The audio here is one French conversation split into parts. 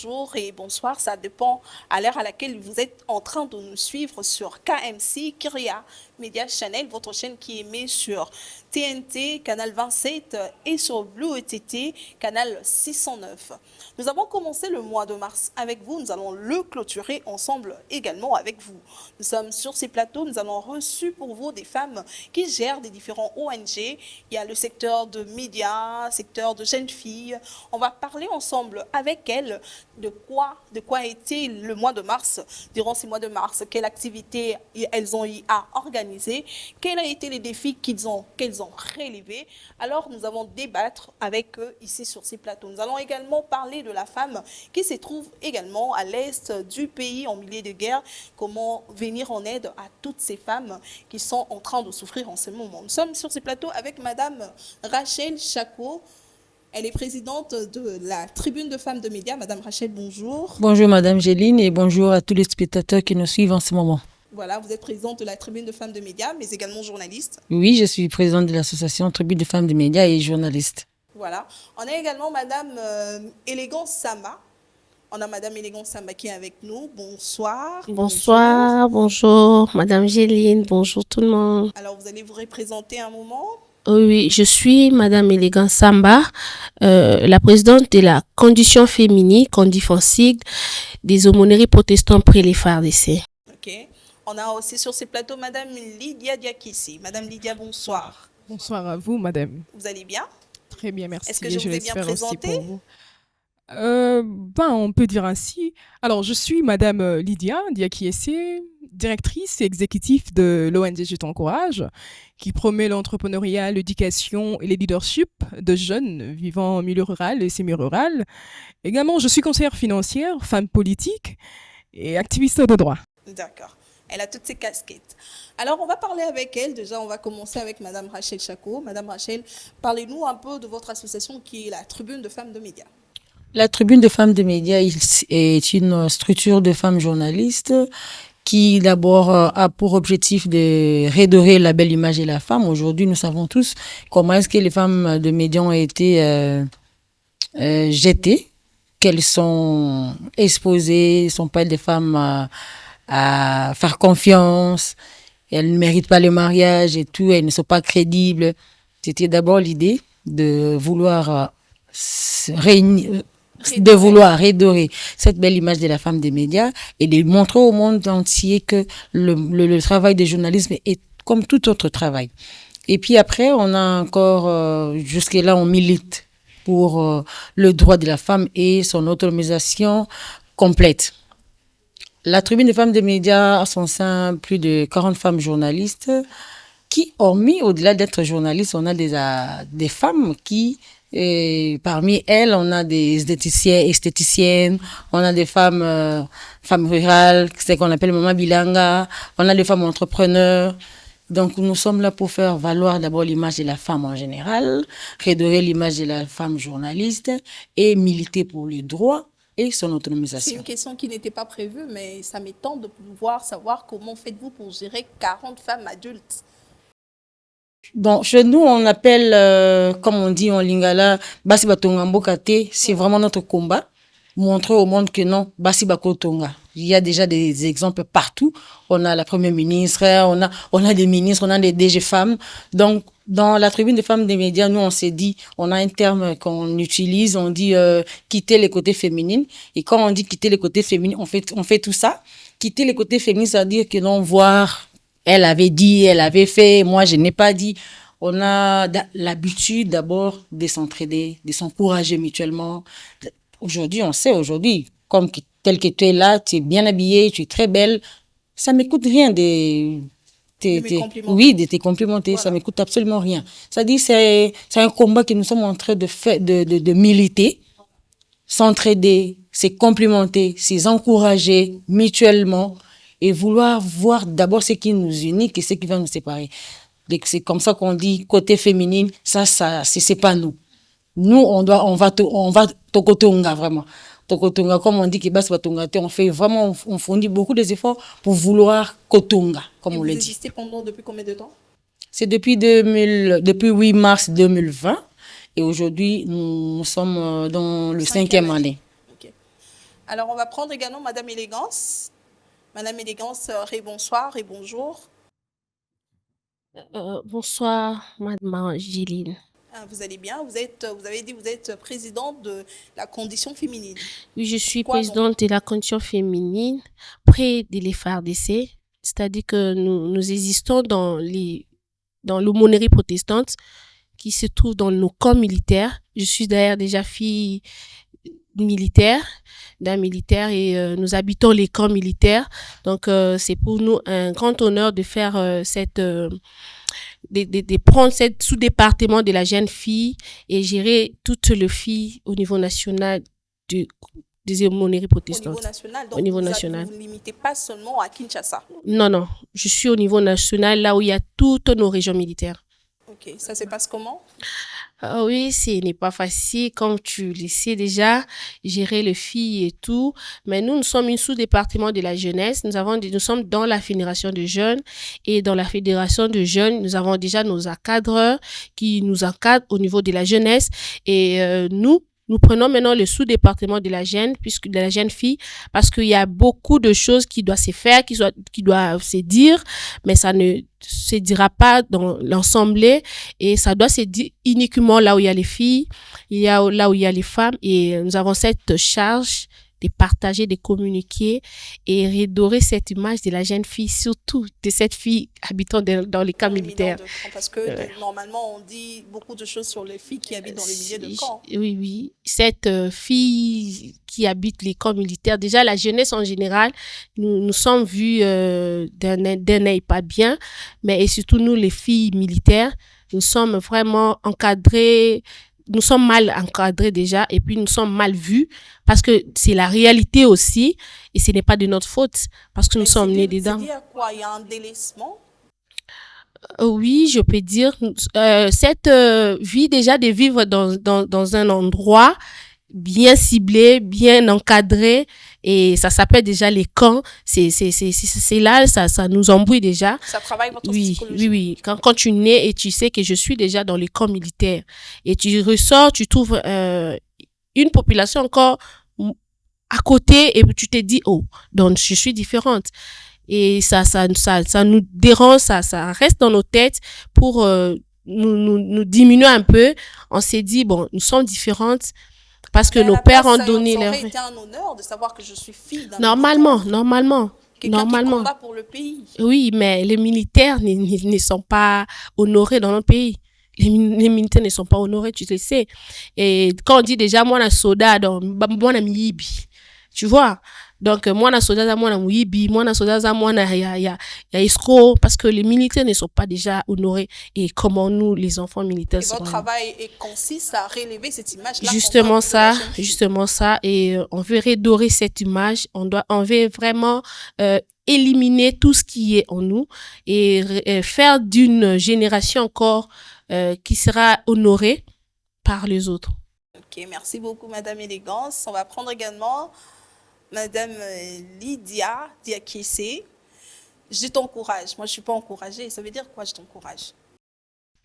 bonjour et bonsoir. Ça dépend à l'heure à laquelle vous êtes en train de nous suivre sur KMC, Kyria Media Channel, votre chaîne qui émet sur TNT, canal 27 et sur Blue ETT, canal 609. Nous avons commencé le mois de mars avec vous. Nous allons le clôturer ensemble également avec vous. Nous sommes sur ces plateaux. Nous avons reçu pour vous des femmes qui gèrent des différents ONG. Il y a le secteur de médias, secteur de jeunes filles. On va parler ensemble avec elles de quoi a été le mois de mars, durant ces mois de mars, quelle activité elles ont eu à organiser, quels ont été les défis qu'elles ont relevés. Alors nous allons débattre avec eux ici sur ces plateaux. Nous allons également parler de la femme qui se trouve également à l'est du pays en milieu de guerre, comment venir en aide à toutes ces femmes qui sont en train de souffrir en ce moment. Nous sommes sur ces plateaux avec Madame Rachel Chako. Elle est présidente de la Tribune de femmes de médias. Madame Rachel, bonjour. Bonjour Madame Géline et bonjour à tous les spectateurs qui nous suivent en ce moment. Voilà, vous êtes présidente de la Tribune de femmes de médias, mais également journaliste. Oui, je suis présidente de l'association Tribune de femmes de médias et journaliste. Voilà. On a également Madame Élégance Samba. On a Madame Élégance Samba qui est avec nous. Bonsoir. Bonsoir, bonjour Madame Géline, bonjour tout le monde. Alors, vous allez vous représenter un moment. Oui, je suis Madame Élégance Samba, la présidente de la condition féminine, Condifoncig, des aumôneries protestants près les FARDC. Ok. On a aussi sur ces plateaux Madame Lydia Diakissi. Madame Lydia, bonsoir. Bonsoir à vous, madame. Vous allez bien? Très bien, merci. Est-ce que je vous ai bien présentée? On peut dire ainsi. Alors, je suis Madame Lydia Diakiessé, directrice et exécutive de l'ONG Je t'encourage, qui promet l'entrepreneuriat, l'éducation et le leadership de jeunes vivant en milieu rural et semi-rural. Également, je suis conseillère financière, femme politique et activiste de droit. D'accord. Elle a toutes ses casquettes. Alors, on va parler avec elle. Déjà, on va commencer avec Madame Rachel Chako. Madame Rachel, parlez-nous un peu de votre association qui est la Tribune de femmes de médias. La Tribune de femmes de médias est une structure de femmes journalistes qui d'abord a pour objectif de redorer la belle image de la femme. Aujourd'hui, nous savons tous comment est-ce que les femmes de médias ont été jetées, qu'elles sont exposées, ne sont pas des femmes à faire confiance, elles ne méritent pas le mariage et tout, elles ne sont pas crédibles. C'était d'abord l'idée de vouloir vouloir redorer cette belle image de la femme des médias et de montrer au monde entier que le travail de journalisme est comme tout autre travail. Et puis après, on a encore, jusque-là, on milite pour le droit de la femme et son autonomisation complète. La Tribune des femmes des médias a son sein plus de 40 femmes journalistes qui, hormis, au-delà d'être journalistes, on a des femmes qui, parmi elles, on a des esthéticiennes, on a des femmes rurales, c'est qu'on appelle maman bilanga, on a des femmes entrepreneurs. Donc, nous sommes là pour faire valoir d'abord l'image de la femme en général, redorer l'image de la femme journaliste et militer pour les droits et son autonomisation. C'est une question qui n'était pas prévue, mais ça m'étonne de pouvoir savoir comment faites-vous pour gérer 40 femmes adultes. Bon, chez nous, on appelle, comme on dit en lingala, Basi Batonga Mbokate, c'est vraiment notre combat. Montrer au monde que non, Basi Bakotonga. Il y a déjà des exemples partout. On a la première ministre, on a des ministres, on a des DG femmes. Donc, dans la Tribune des femmes des médias, nous, on s'est dit, on a un terme qu'on utilise, on dit quitter les côtés féminines. Et quand on dit quitter les côtés féminines, on fait tout ça. Quitter les côtés féminines, ça veut dire que non, voir, elle avait dit, elle avait fait, moi, je n'ai pas dit. On a l'habitude d'abord de s'entraider, de s'encourager mutuellement. Aujourd'hui, on sait, comme tel que tu es là, tu es bien habillée, tu es très belle. Ça ne m'écoute rien de te complimenter. Voilà. Ça ne m'écoute absolument rien. Ça dit, c'est un combat que nous sommes en train de militer, s'entraider, se complimenter, s'encourager mutuellement et vouloir voir d'abord ce qui nous unit et ce qui va nous séparer. C'est comme ça qu'on dit côté féminine, ça c'est pas nous. Nous, on va tokotonga vraiment. Tokotonga, comme on dit que bas batonga, on fait vraiment, on fournit beaucoup d'efforts pour vouloir kotonga, comme on le dit. Vous existez depuis combien de temps? C'est depuis 8 mars 2020 et aujourd'hui, nous sommes dans le 5e année. Okay. Alors, on va prendre également Madame Élégance. Madame Élégance, bonsoir et bonjour. Bonsoir, Madame Angéline. Vous allez bien? Vous avez dit que vous êtes présidente de la condition féminine. Oui, je suis Quoi donc? présidente de la condition féminine près de l'FARDC, c'est-à-dire que nous existons dans l'aumônerie protestante qui se trouve dans nos camps militaires. Je suis d'ailleurs déjà fille militaire, d'un militaire et nous habitons les camps militaires. Donc, c'est pour nous un grand honneur de faire de prendre cette sous-département de la jeune fille et gérer toutes les filles au niveau national des aumôneries Au protestantes. niveau national, donc Au niveau vous national. ne vous limitez pas seulement à Kinshasa. Non, je suis au niveau national, là où il y a toutes nos régions militaires. Ok, ça se passe comment? Ah oui, ce n'est pas facile, comme tu le sais déjà, gérer les filles et tout. Mais nous sommes une sous-département de la jeunesse. Nous sommes dans la fédération de jeunes. Et dans la fédération de jeunes, nous avons déjà nos encadreurs qui nous encadrent au niveau de la jeunesse. Et nous prenons maintenant le sous-département de la jeune, de la jeune fille, parce qu'il y a beaucoup de choses qui doivent se faire, qui doivent se dire, mais ça ne se dira pas dans l'ensemble et ça doit se dire uniquement là où il y a les filles, là où il y a les femmes et nous avons cette charge de partager, de communiquer et redorer cette image de la jeune fille, surtout de cette fille habitant dans les camps militaires. Parce que normalement, on dit beaucoup de choses sur les filles qui habitent dans les milieux de camps. Oui. Cette fille qui habite les camps militaires, déjà la jeunesse en général, nous sommes vus d'un œil pas bien, mais et surtout nous, les filles militaires, nous sommes vraiment encadrés. Nous sommes mal encadrés déjà et puis nous sommes mal vus parce que c'est la réalité aussi et ce n'est pas de notre faute parce que nous sommes nés dedans. C'est-à-dire quoi? Il y a un délaissement? Oui, je peux dire cette vie déjà de vivre dans un endroit bien ciblé, bien encadré et ça s'appelle déjà les camps. C'est là, ça nous embrouille déjà. Ça travaille votre psychologie. Oui. Quand tu nais et tu sais que je suis déjà dans les camps militaires et tu ressors, tu trouves une population encore à côté et tu te dis, oh, donc je suis différente. Et ça nous dérange, ça reste dans nos têtes pour nous diminuer un peu. On s'est dit, bon, nous sommes différentes. Parce que nos pères ont donné leur... Ça aurait été un honneur de savoir que je suis fille d'un Normalement. Quelqu'un qui combat pour le pays. Oui, mais les militaires ne sont pas honorés dans notre pays. Les militaires ne sont pas honorés, tu le sais. Et quand on dit déjà, moi, je suis soldat, moi, je suis tu vois. Donc, moi, je suis soldat, moi, je suis moi, je suis soldat, moi, il y a escroc, parce que les militaires ne sont pas déjà honorés. Et comment nous, les enfants militaires, et votre travail consiste à relever cette image-là. Justement ça. Et on veut redorer cette image. On veut vraiment éliminer tout ce qui est en nous et faire d'une génération encore qui sera honorée par les autres. Ok, merci beaucoup, Madame Élégance. On va prendre également Madame Lydia Diakissé. Je t'encourage. Moi, je ne suis pas encouragée. Ça veut dire quoi, je t'encourage?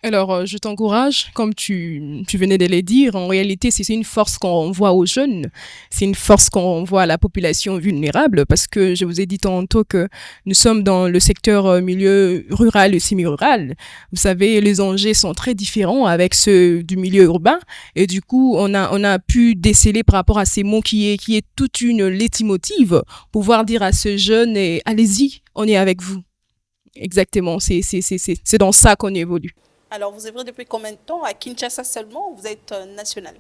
Alors, je t'encourage, comme tu venais de le dire, en réalité, c'est une force qu'on voit aux jeunes, c'est une force qu'on voit à la population vulnérable, parce que je vous ai dit tantôt que nous sommes dans le secteur milieu rural et semi-rural. Vous savez, les enjeux sont très différents avec ceux du milieu urbain, et du coup, on a pu déceler par rapport à ces mots qui est toute une leitmotiv, pouvoir dire à ce jeune, allez-y, on est avec vous. Exactement, c'est dans ça qu'on évolue. Alors, vous œuvrez depuis combien de temps à Kinshasa seulement ou vous êtes national?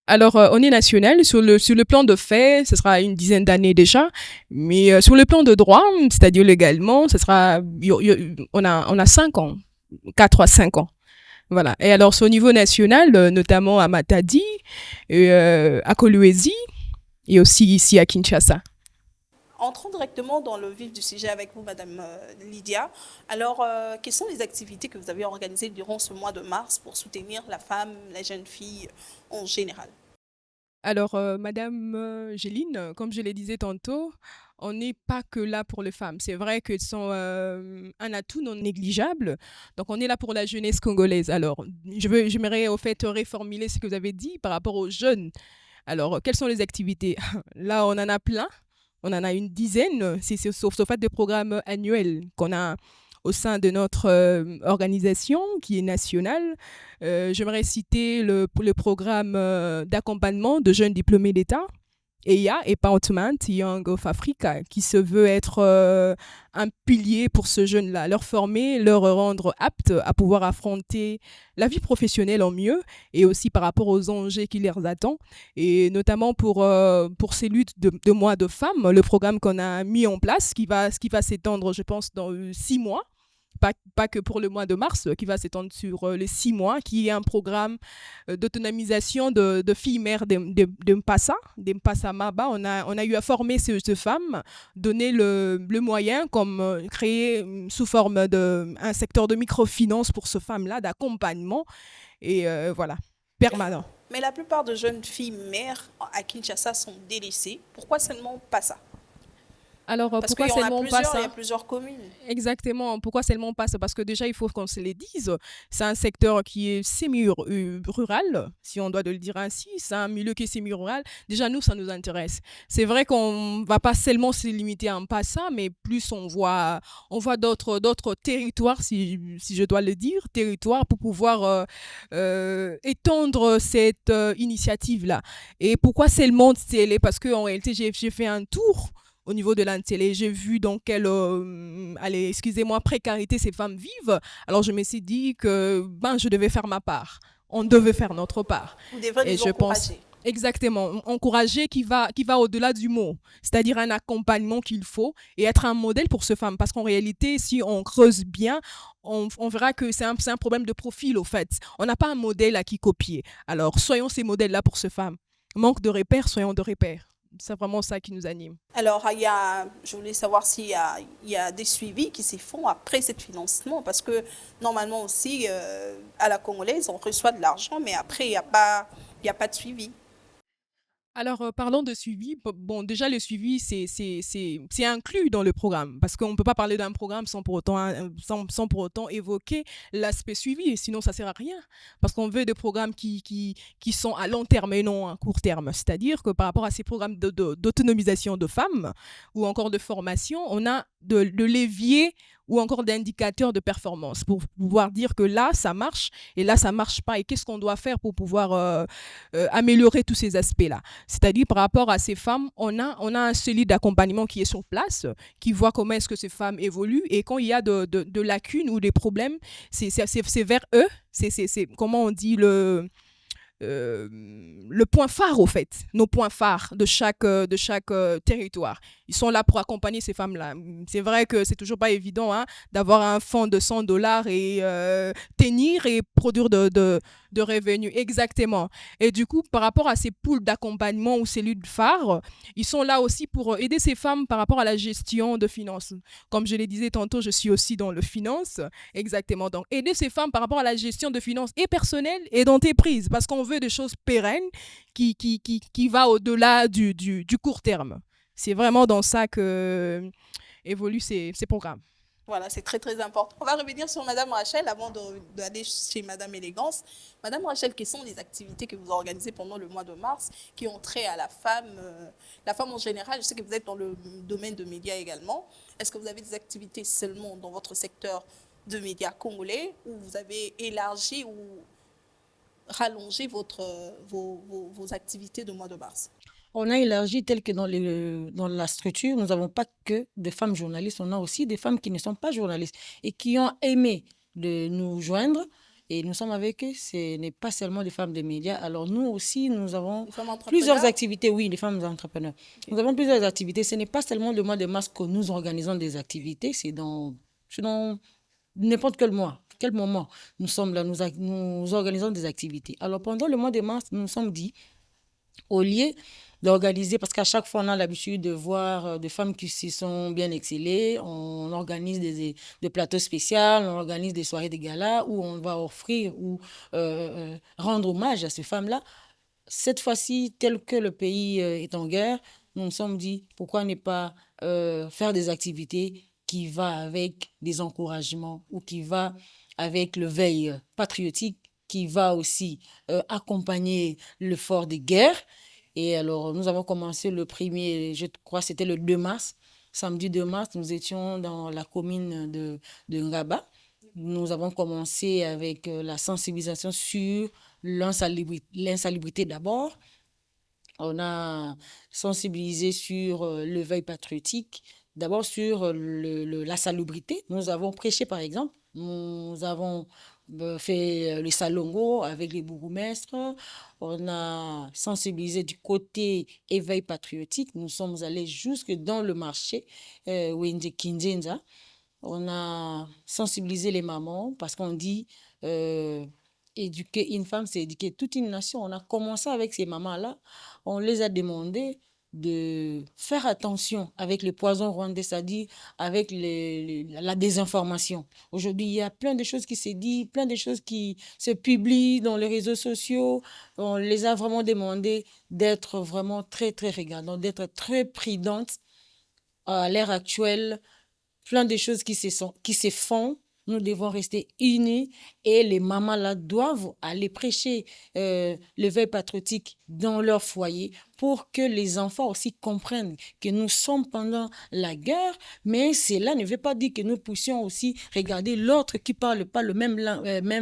Alors, on est national. Sur le plan de fait, ce sera une dizaine d'années déjà. Mais sur le plan de droit, c'est-à-dire légalement, on a 5 ans, 4 à 5 ans. Voilà. Et alors, c'est au niveau national, notamment à Matadi, à Kolwezi et aussi ici à Kinshasa. Entrons directement dans le vif du sujet avec vous, Madame Lydia. Alors, quelles sont les activités que vous avez organisées durant ce mois de mars pour soutenir la femme, la jeune fille en général? Alors, Madame Géline, comme je le disais tantôt, on n'est pas que là pour les femmes. C'est vrai qu'elles sont un atout non négligeable. Donc, on est là pour la jeunesse congolaise. Alors, j'aimerais au fait reformuler ce que vous avez dit par rapport aux jeunes. Alors, quelles sont les activités? Là, on en a plein. On en a une dizaine. C'est sauf fait des programmes annuels qu'on a au sein de notre organisation qui est nationale. J'aimerais citer le programme d'accompagnement de jeunes diplômés d'État, EYA, Empowerment Young of Africa, qui se veut être un pilier pour ce jeune-là, leur former, leur rendre aptes à pouvoir affronter la vie professionnelle en mieux et aussi par rapport aux enjeux qui les attendent. Et notamment pour ces luttes de mois de femmes, le programme qu'on a mis en place, qui va s'étendre, je pense, dans 6 mois. Pas que pour le mois de mars, qui va s'étendre sur les 6 mois, qui est un programme d'autonomisation de filles mères d'Mpassa Maba. On a eu à former ces femmes, donner le moyen, comme créer sous forme un secteur de microfinance pour ces femmes-là, d'accompagnement, et voilà, permanent. Mais la plupart de jeunes filles mères à Kinshasa sont délaissées. Pourquoi seulement pas ça? Alors, Parce pourquoi qu'il y en a seulement plusieurs, pas ça? il y a plusieurs communes. Exactement. Pourquoi seulement pas ça? Parce que déjà, il faut qu'on se les dise. C'est un secteur qui est semi-rural, si on doit le dire ainsi. C'est un milieu qui est semi-rural. Déjà, nous, ça nous intéresse. C'est vrai qu'on va pas seulement se limiter à un passant, mais plus on voit d'autres territoires, si je dois le dire, territoires pour pouvoir étendre cette initiative-là. Et pourquoi seulement télé? Parce qu'en réalité, j'ai fait un tour au niveau de la télé, j'ai vu dans quelle précarité ces femmes vivent. Alors je me suis dit que je devais faire ma part. On devait faire notre part. Vous devrez les encourager. Exactement, encourager qui va au-delà du mot, c'est-à-dire un accompagnement qu'il faut et être un modèle pour ces femmes. Parce qu'en réalité, si on creuse bien, on verra que c'est un problème de profil au fait. On n'a pas un modèle à qui copier. Alors soyons ces modèles-là pour ces femmes. Manque de repères, soyons de repères. C'est vraiment ça qui nous anime. Alors, je voulais savoir s'il y a des suivis qui se font après ce financement, parce que normalement aussi, à la Congolaise, on reçoit de l'argent, mais après, il n'y a pas de suivi. Alors, parlons de suivi. Bon, déjà, le suivi, c'est inclus dans le programme, parce qu'on ne peut pas parler d'un programme sans pour autant évoquer l'aspect suivi, sinon ça ne sert à rien. Parce qu'on veut des programmes qui sont à long terme et non à court terme. C'est-à-dire que par rapport à ces programmes d'autonomisation de femmes ou encore de formation, on a de levier ou encore d'indicateurs de performance pour pouvoir dire que là, ça marche et là, ça ne marche pas. Et qu'est-ce qu'on doit faire pour pouvoir améliorer tous ces aspects-là? C'est-à-dire, par rapport à ces femmes, on a un solide d'accompagnement qui est sur place, qui voit comment est-ce que ces femmes évoluent. Et quand il y a de lacunes ou des problèmes, c'est vers eux, c'est comment on dit le point phare, au fait, nos points phares de chaque territoire. Ils sont là pour accompagner ces femmes-là. C'est vrai que c'est toujours pas évident d'avoir un fonds de $100 et tenir et produire de revenus. Exactement. Et du coup, par rapport à ces pools d'accompagnement ou cellules phares, ils sont là aussi pour aider ces femmes par rapport à la gestion de finances. Comme je le disais tantôt, je suis aussi dans le finance. Exactement. Donc, aider ces femmes par rapport à la gestion de finances et personnelles et d'entreprise, parce qu'on veut des choses pérennes qui va au-delà du court terme. C'est vraiment dans ça que évoluent ces programmes. Voilà, c'est très, très important. On va revenir sur Madame Rachel avant d'aller chez Madame Élégance. Madame Rachel, quelles sont les activités que vous organisez pendant le mois de mars qui ont trait à la femme en général? Je sais que vous êtes dans le domaine de médias également. Est-ce que vous avez des activités seulement dans votre secteur de médias congolais ou vous avez élargi ou rallongé vos activités de mois de mars? On a élargi tel que dans la structure, nous n'avons pas que des femmes journalistes, on a aussi des femmes qui ne sont pas journalistes et qui ont aimé de nous joindre. Et nous sommes avec eux, ce n'est pas seulement des femmes des médias. Alors nous aussi, nous avons plusieurs activités. Oui, les femmes entrepreneurs. Okay. Nous avons plusieurs activités. Ce n'est pas seulement le mois de mars que nous organisons des activités, c'est dans n'importe quel mois. Quel moment nous sommes là, nous organisons des activités. Alors pendant le mois de mars, nous nous sommes dit, au lieu d'organiser, parce qu'à chaque fois on a l'habitude de voir des femmes qui s'y sont bien excellées, on organise des plateaux spéciaux, on organise des soirées de gala où on va offrir ou rendre hommage à ces femmes-là. Cette fois-ci, tel que le pays est en guerre, nous nous sommes dit pourquoi ne pas faire des activités qui vont avec des encouragements ou qui vont avec le veille patriotique, qui va aussi accompagner l'effort de guerre Et alors, nous avons commencé le premier, je crois que c'était le 2 mars. Samedi 2 mars, nous étions dans la commune de Ngaba. Nous avons commencé avec la sensibilisation sur l'insalubrité d'abord. On a sensibilisé sur l'éveil patriotique, d'abord sur la salubrité. Nous avons prêché, par exemple. Nous avons fait le salongo avec les bourgmestres. On a sensibilisé du côté éveil patriotique. Nous sommes allés jusque dans le marché Wende Kinzenza. On a sensibilisé les mamans parce qu'on dit éduquer une femme, c'est éduquer toute une nation. On a commencé avec ces mamans-là. On les a demandé de faire attention avec les poisons rwandais, c'est-à-dire avec la désinformation. Aujourd'hui, il y a plein de choses qui se disent, plein de choses qui se publient dans les réseaux sociaux. On les a vraiment demandé d'être vraiment très, très regardantes, d'être très prudentes à l'ère actuelle. Plein de choses qui se font. Nous devons rester unis et les mamans là doivent aller prêcher l'éveil patriotique dans leur foyer pour que les enfants aussi comprennent que nous sommes pendant la guerre, mais cela ne veut pas dire que nous puissions aussi regarder l'autre qui parle pas le même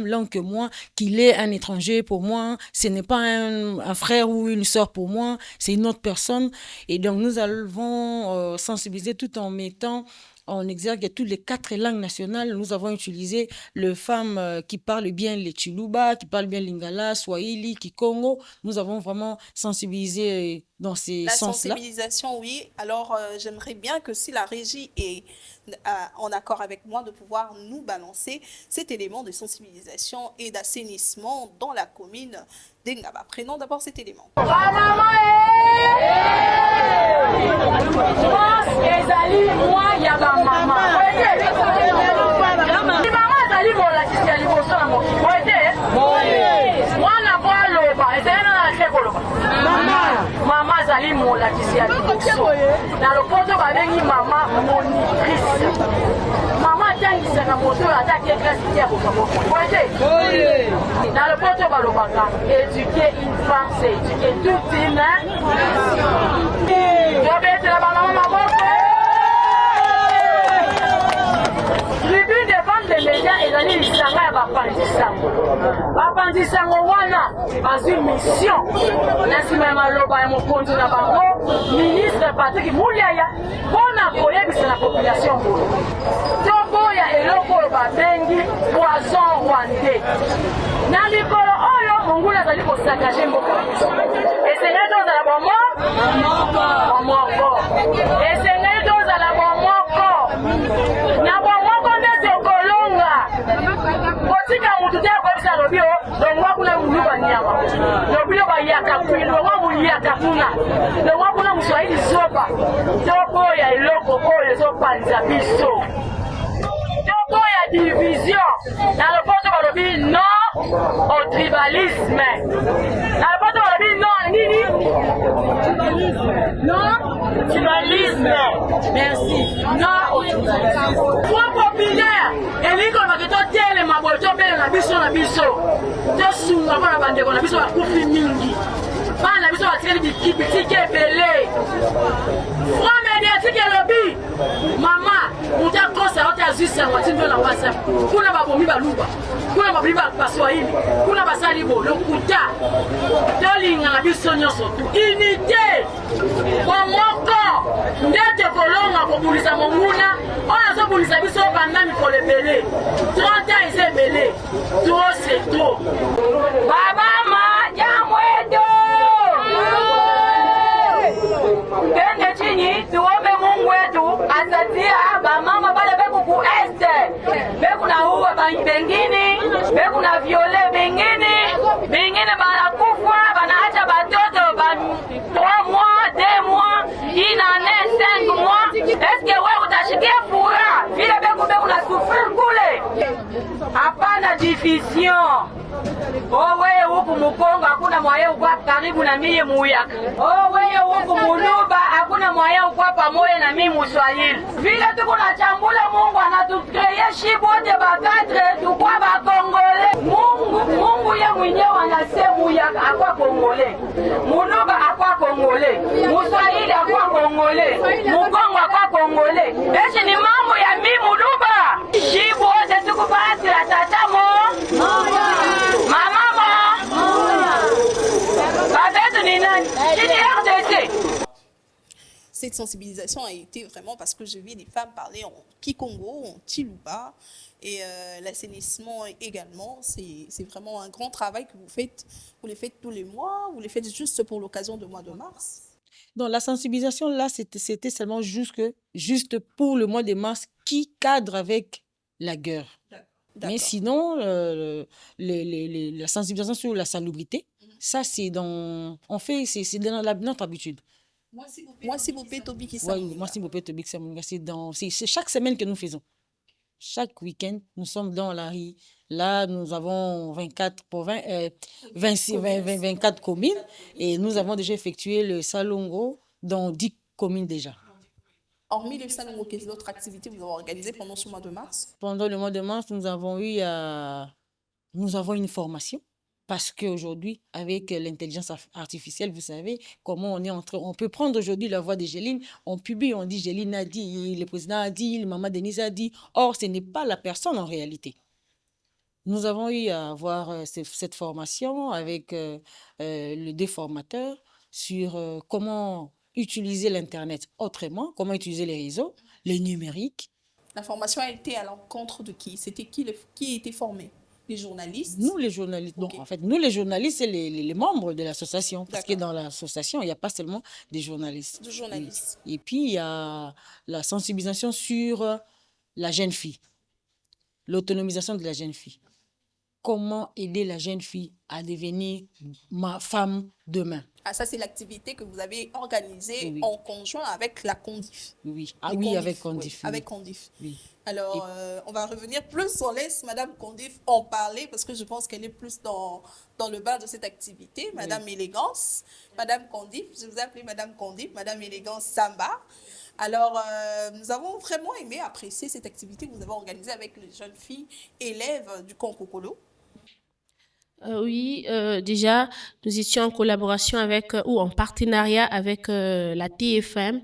langue que moi, qu'il est un étranger pour moi, ce n'est pas un frère ou une sœur pour moi, c'est une autre personne. Et donc nous allons sensibiliser tout en mettant en exergue toutes les 4 langues nationales. Nous avons utilisé les femmes qui parlent bien les Chiluba, qui parlent bien Lingala, Swahili, Kikongo. Nous avons vraiment sensibilisé dans ces sens-là. La sensibilisation, oui. Alors, j'aimerais bien que si la régie est en accord avec moi, de pouvoir nous balancer cet élément de sensibilisation et d'assainissement dans la commune d'Engaba. Prenons d'abord cet élément. Mama azali molakisi ya liboso na lopoto babengi mama monitrice. Mama atangisaka moto ataki eklasi ya bokaboko te na lopoto balobaka éduquer une femme c'est éduquer toute une tobetela bamama maboko. Tribune de vente de médias ezali lisanga ya bapanzi sango wana bazwi mission na nsima ya maloba ya mokonzi na bango ministre Patrick Muyaya mpona koyebisa na population boye toboya eloko oyo babengi poison rwandais na mikolo oyo mongulu azali kosakaje mboka esengeli tozala bomoko esengeli tozala bomoko na bomoko nde tokolonga kotika mutu te akoyebisa lobi o longwa kuna muluba nyama lobi lo bayaka kuna longwa muliyaka kuna longwa kuna muswahili sopa toboya eloko oyo ezopanza biso toboya division na lopoto balobi non au tribalisme na lopoto balobi non nini non tribalisme merci non au tribalisme point populaire eliko maketo tele maboyo tobele na biso tosunga mpona bandeko na biso bakufi mingi bana na biso batikeli bikipitiki ebele front médiatique elobi mama mutu akosa ote azwi sango atindo na whatsapp kuna babomi baluba kuna babomi baswahili kuna basali bo lokuta tolinga na biso nyonso tu unité bomoko nde tokolonga kobulisa monguna oyo azobulisa biso banda mikolo ebele 30 ans eza ebele tro c'est trop babama jamwedo kende chini tuombe Mungu wetu asatia bamama bale beku ku este beku na uwe bengine beku na viole bengine banakufa banaacha batoto ba 3 mois 2 mois une année 5 mois est-ce que wewe utashikia fura vile beku na souffrir kule hapana division. Oh wewe huku Mukongo hakuna mwaye ukwa karibu na mie Muyaka. Oh wewe huku Muluba hakuna mwaye ukwa pamoja na mimi Mswahili. Vile tuko na chambula Mungu anatukreye shibote bakatre tukwa bakongole. Mungu ye mwenyewe anasema Muyaka akwa Kongole. Muluba akwa Kongole. Congolais, Muswahili akuwa Congolais, Mukongo akuwa Congolais. Eshi ni mambo ya mimuluba. Jibu wote tukubasi la tatamo. Mamamo. Babetu ni nani? Chini RDC. Cette sensibilisation a été vraiment parce que je vis des femmes parler en Kikongo, en Chiluba, et l'assainissement également. C'est vraiment un grand travail que vous faites. Vous le faites tous les mois, vous le faites juste pour l'occasion du mois de mars. Donc la sensibilisation, là, c'était seulement juste pour le mois de mars qui cadre avec la guerre. Mais sinon, la sensibilisation sur la salubrité, ça, c'est dans notre habitude. Moi, s'il vous plaît, Tobi qui moi, s'il vous plaît, Tobi qui c'est chaque semaine que nous faisons. Chaque week-end, nous sommes dans la rue. Là, nous avons 24 communes et nous avons déjà effectué le Salongo dans 10 communes déjà. Hormis le Salongo, quelles autres activités vous avez organisées pendant ce mois de mars? Pendant le mois de mars, nous avons une formation. Parce qu'aujourd'hui, avec l'intelligence artificielle, vous savez comment on peut prendre aujourd'hui la voix de Géline, on publie, on dit Géline a dit, le président a dit, le maman Denise a dit. Or, ce n'est pas la personne en réalité. Nous avons eu à avoir cette formation avec les deux formateurs sur comment utiliser l'Internet autrement, comment utiliser les réseaux, le numérique. La formation a été à l'encontre de qui? C'était qui était formé? Les journalistes? Nous, les journalistes. Okay. Donc, en fait, nous, les journalistes, c'est les membres de l'association. Parce que dans l'association, il n'y a pas seulement des journalistes. Des journalistes. Et puis, il y a la sensibilisation sur la jeune fille. L'autonomisation de la jeune fille. Comment aider la jeune fille à devenir ma femme demain. Ah, ça, c'est l'activité que vous avez organisée en conjoint avec la Condif. Oui, Condif, avec Condif. Oui. Avec Condif. Oui. Alors, on va revenir plus, on laisse Madame Condif en parler parce que je pense qu'elle est plus dans le bas de cette activité. Madame Élégance, Madame Condif, je vous appelle Madame Condif, Madame Élégance Samba. Alors, nous avons vraiment aimé apprécier cette activité que vous avez organisée avec les jeunes filles élèves du Konkokolo. Oui, déjà, nous étions en collaboration ou en partenariat avec la TFM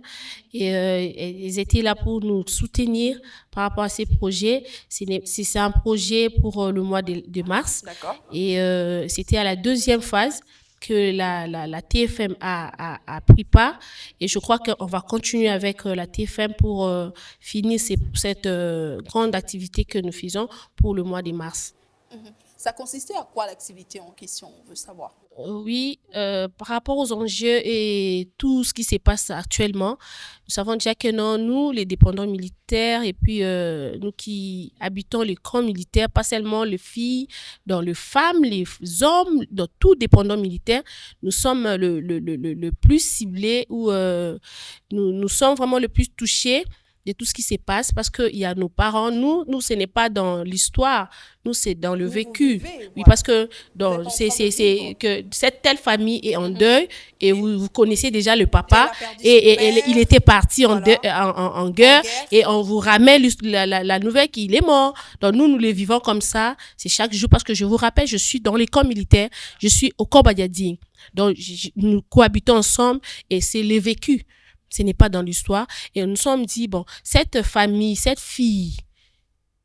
et ils étaient là pour nous soutenir par rapport à ces projets. C'est un projet pour le mois de mars. D'accord. Et c'était à la deuxième phase que la TFM a pris part et je crois qu'on va continuer avec la TFM pour finir cette grande activité que nous faisons pour le mois de mars. Ça consistait à quoi l'activité en question, on veut savoir? Oui, par rapport aux enjeux et tout ce qui se passe actuellement, nous savons déjà que nous, les dépendants militaires, et puis nous qui habitons les camps militaires, pas seulement les filles, dans les femmes, les hommes, dans tout dépendant militaire, nous sommes le plus ciblés ou nous sommes vraiment le plus touchés de tout ce qui se passe parce qu'il y a nos parents. Nous, ce n'est pas dans l'histoire, nous, c'est dans le vécu. Vivez, oui, parce que c'est que cette telle famille est en deuil et vous connaissez déjà le papa et il était parti en guerre et on vous ramène la nouvelle qu'il est mort. Donc nous les vivons comme ça, c'est chaque jour parce que je vous rappelle, je suis dans les camps militaires, je suis au camp Badiadi. Donc nous cohabitons ensemble et c'est le vécu. Ce n'est pas dans l'histoire. Et nous nous sommes dit, bon, cette famille, cette fille,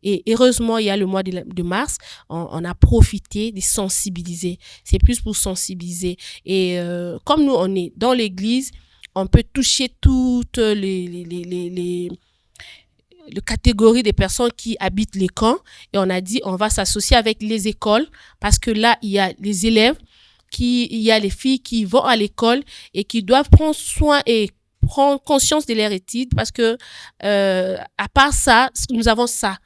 et heureusement, il y a le mois de mars, on a profité de sensibiliser. C'est plus pour sensibiliser. Et comme nous, on est dans l'église, on peut toucher toutes les catégories des personnes qui habitent les camps. Et on a dit, on va s'associer avec les écoles parce que là, il y a les élèves, il y a les filles qui vont à l'école et qui doivent prendre soin et prendre conscience de leur étude parce que à part ça, nous avons ça.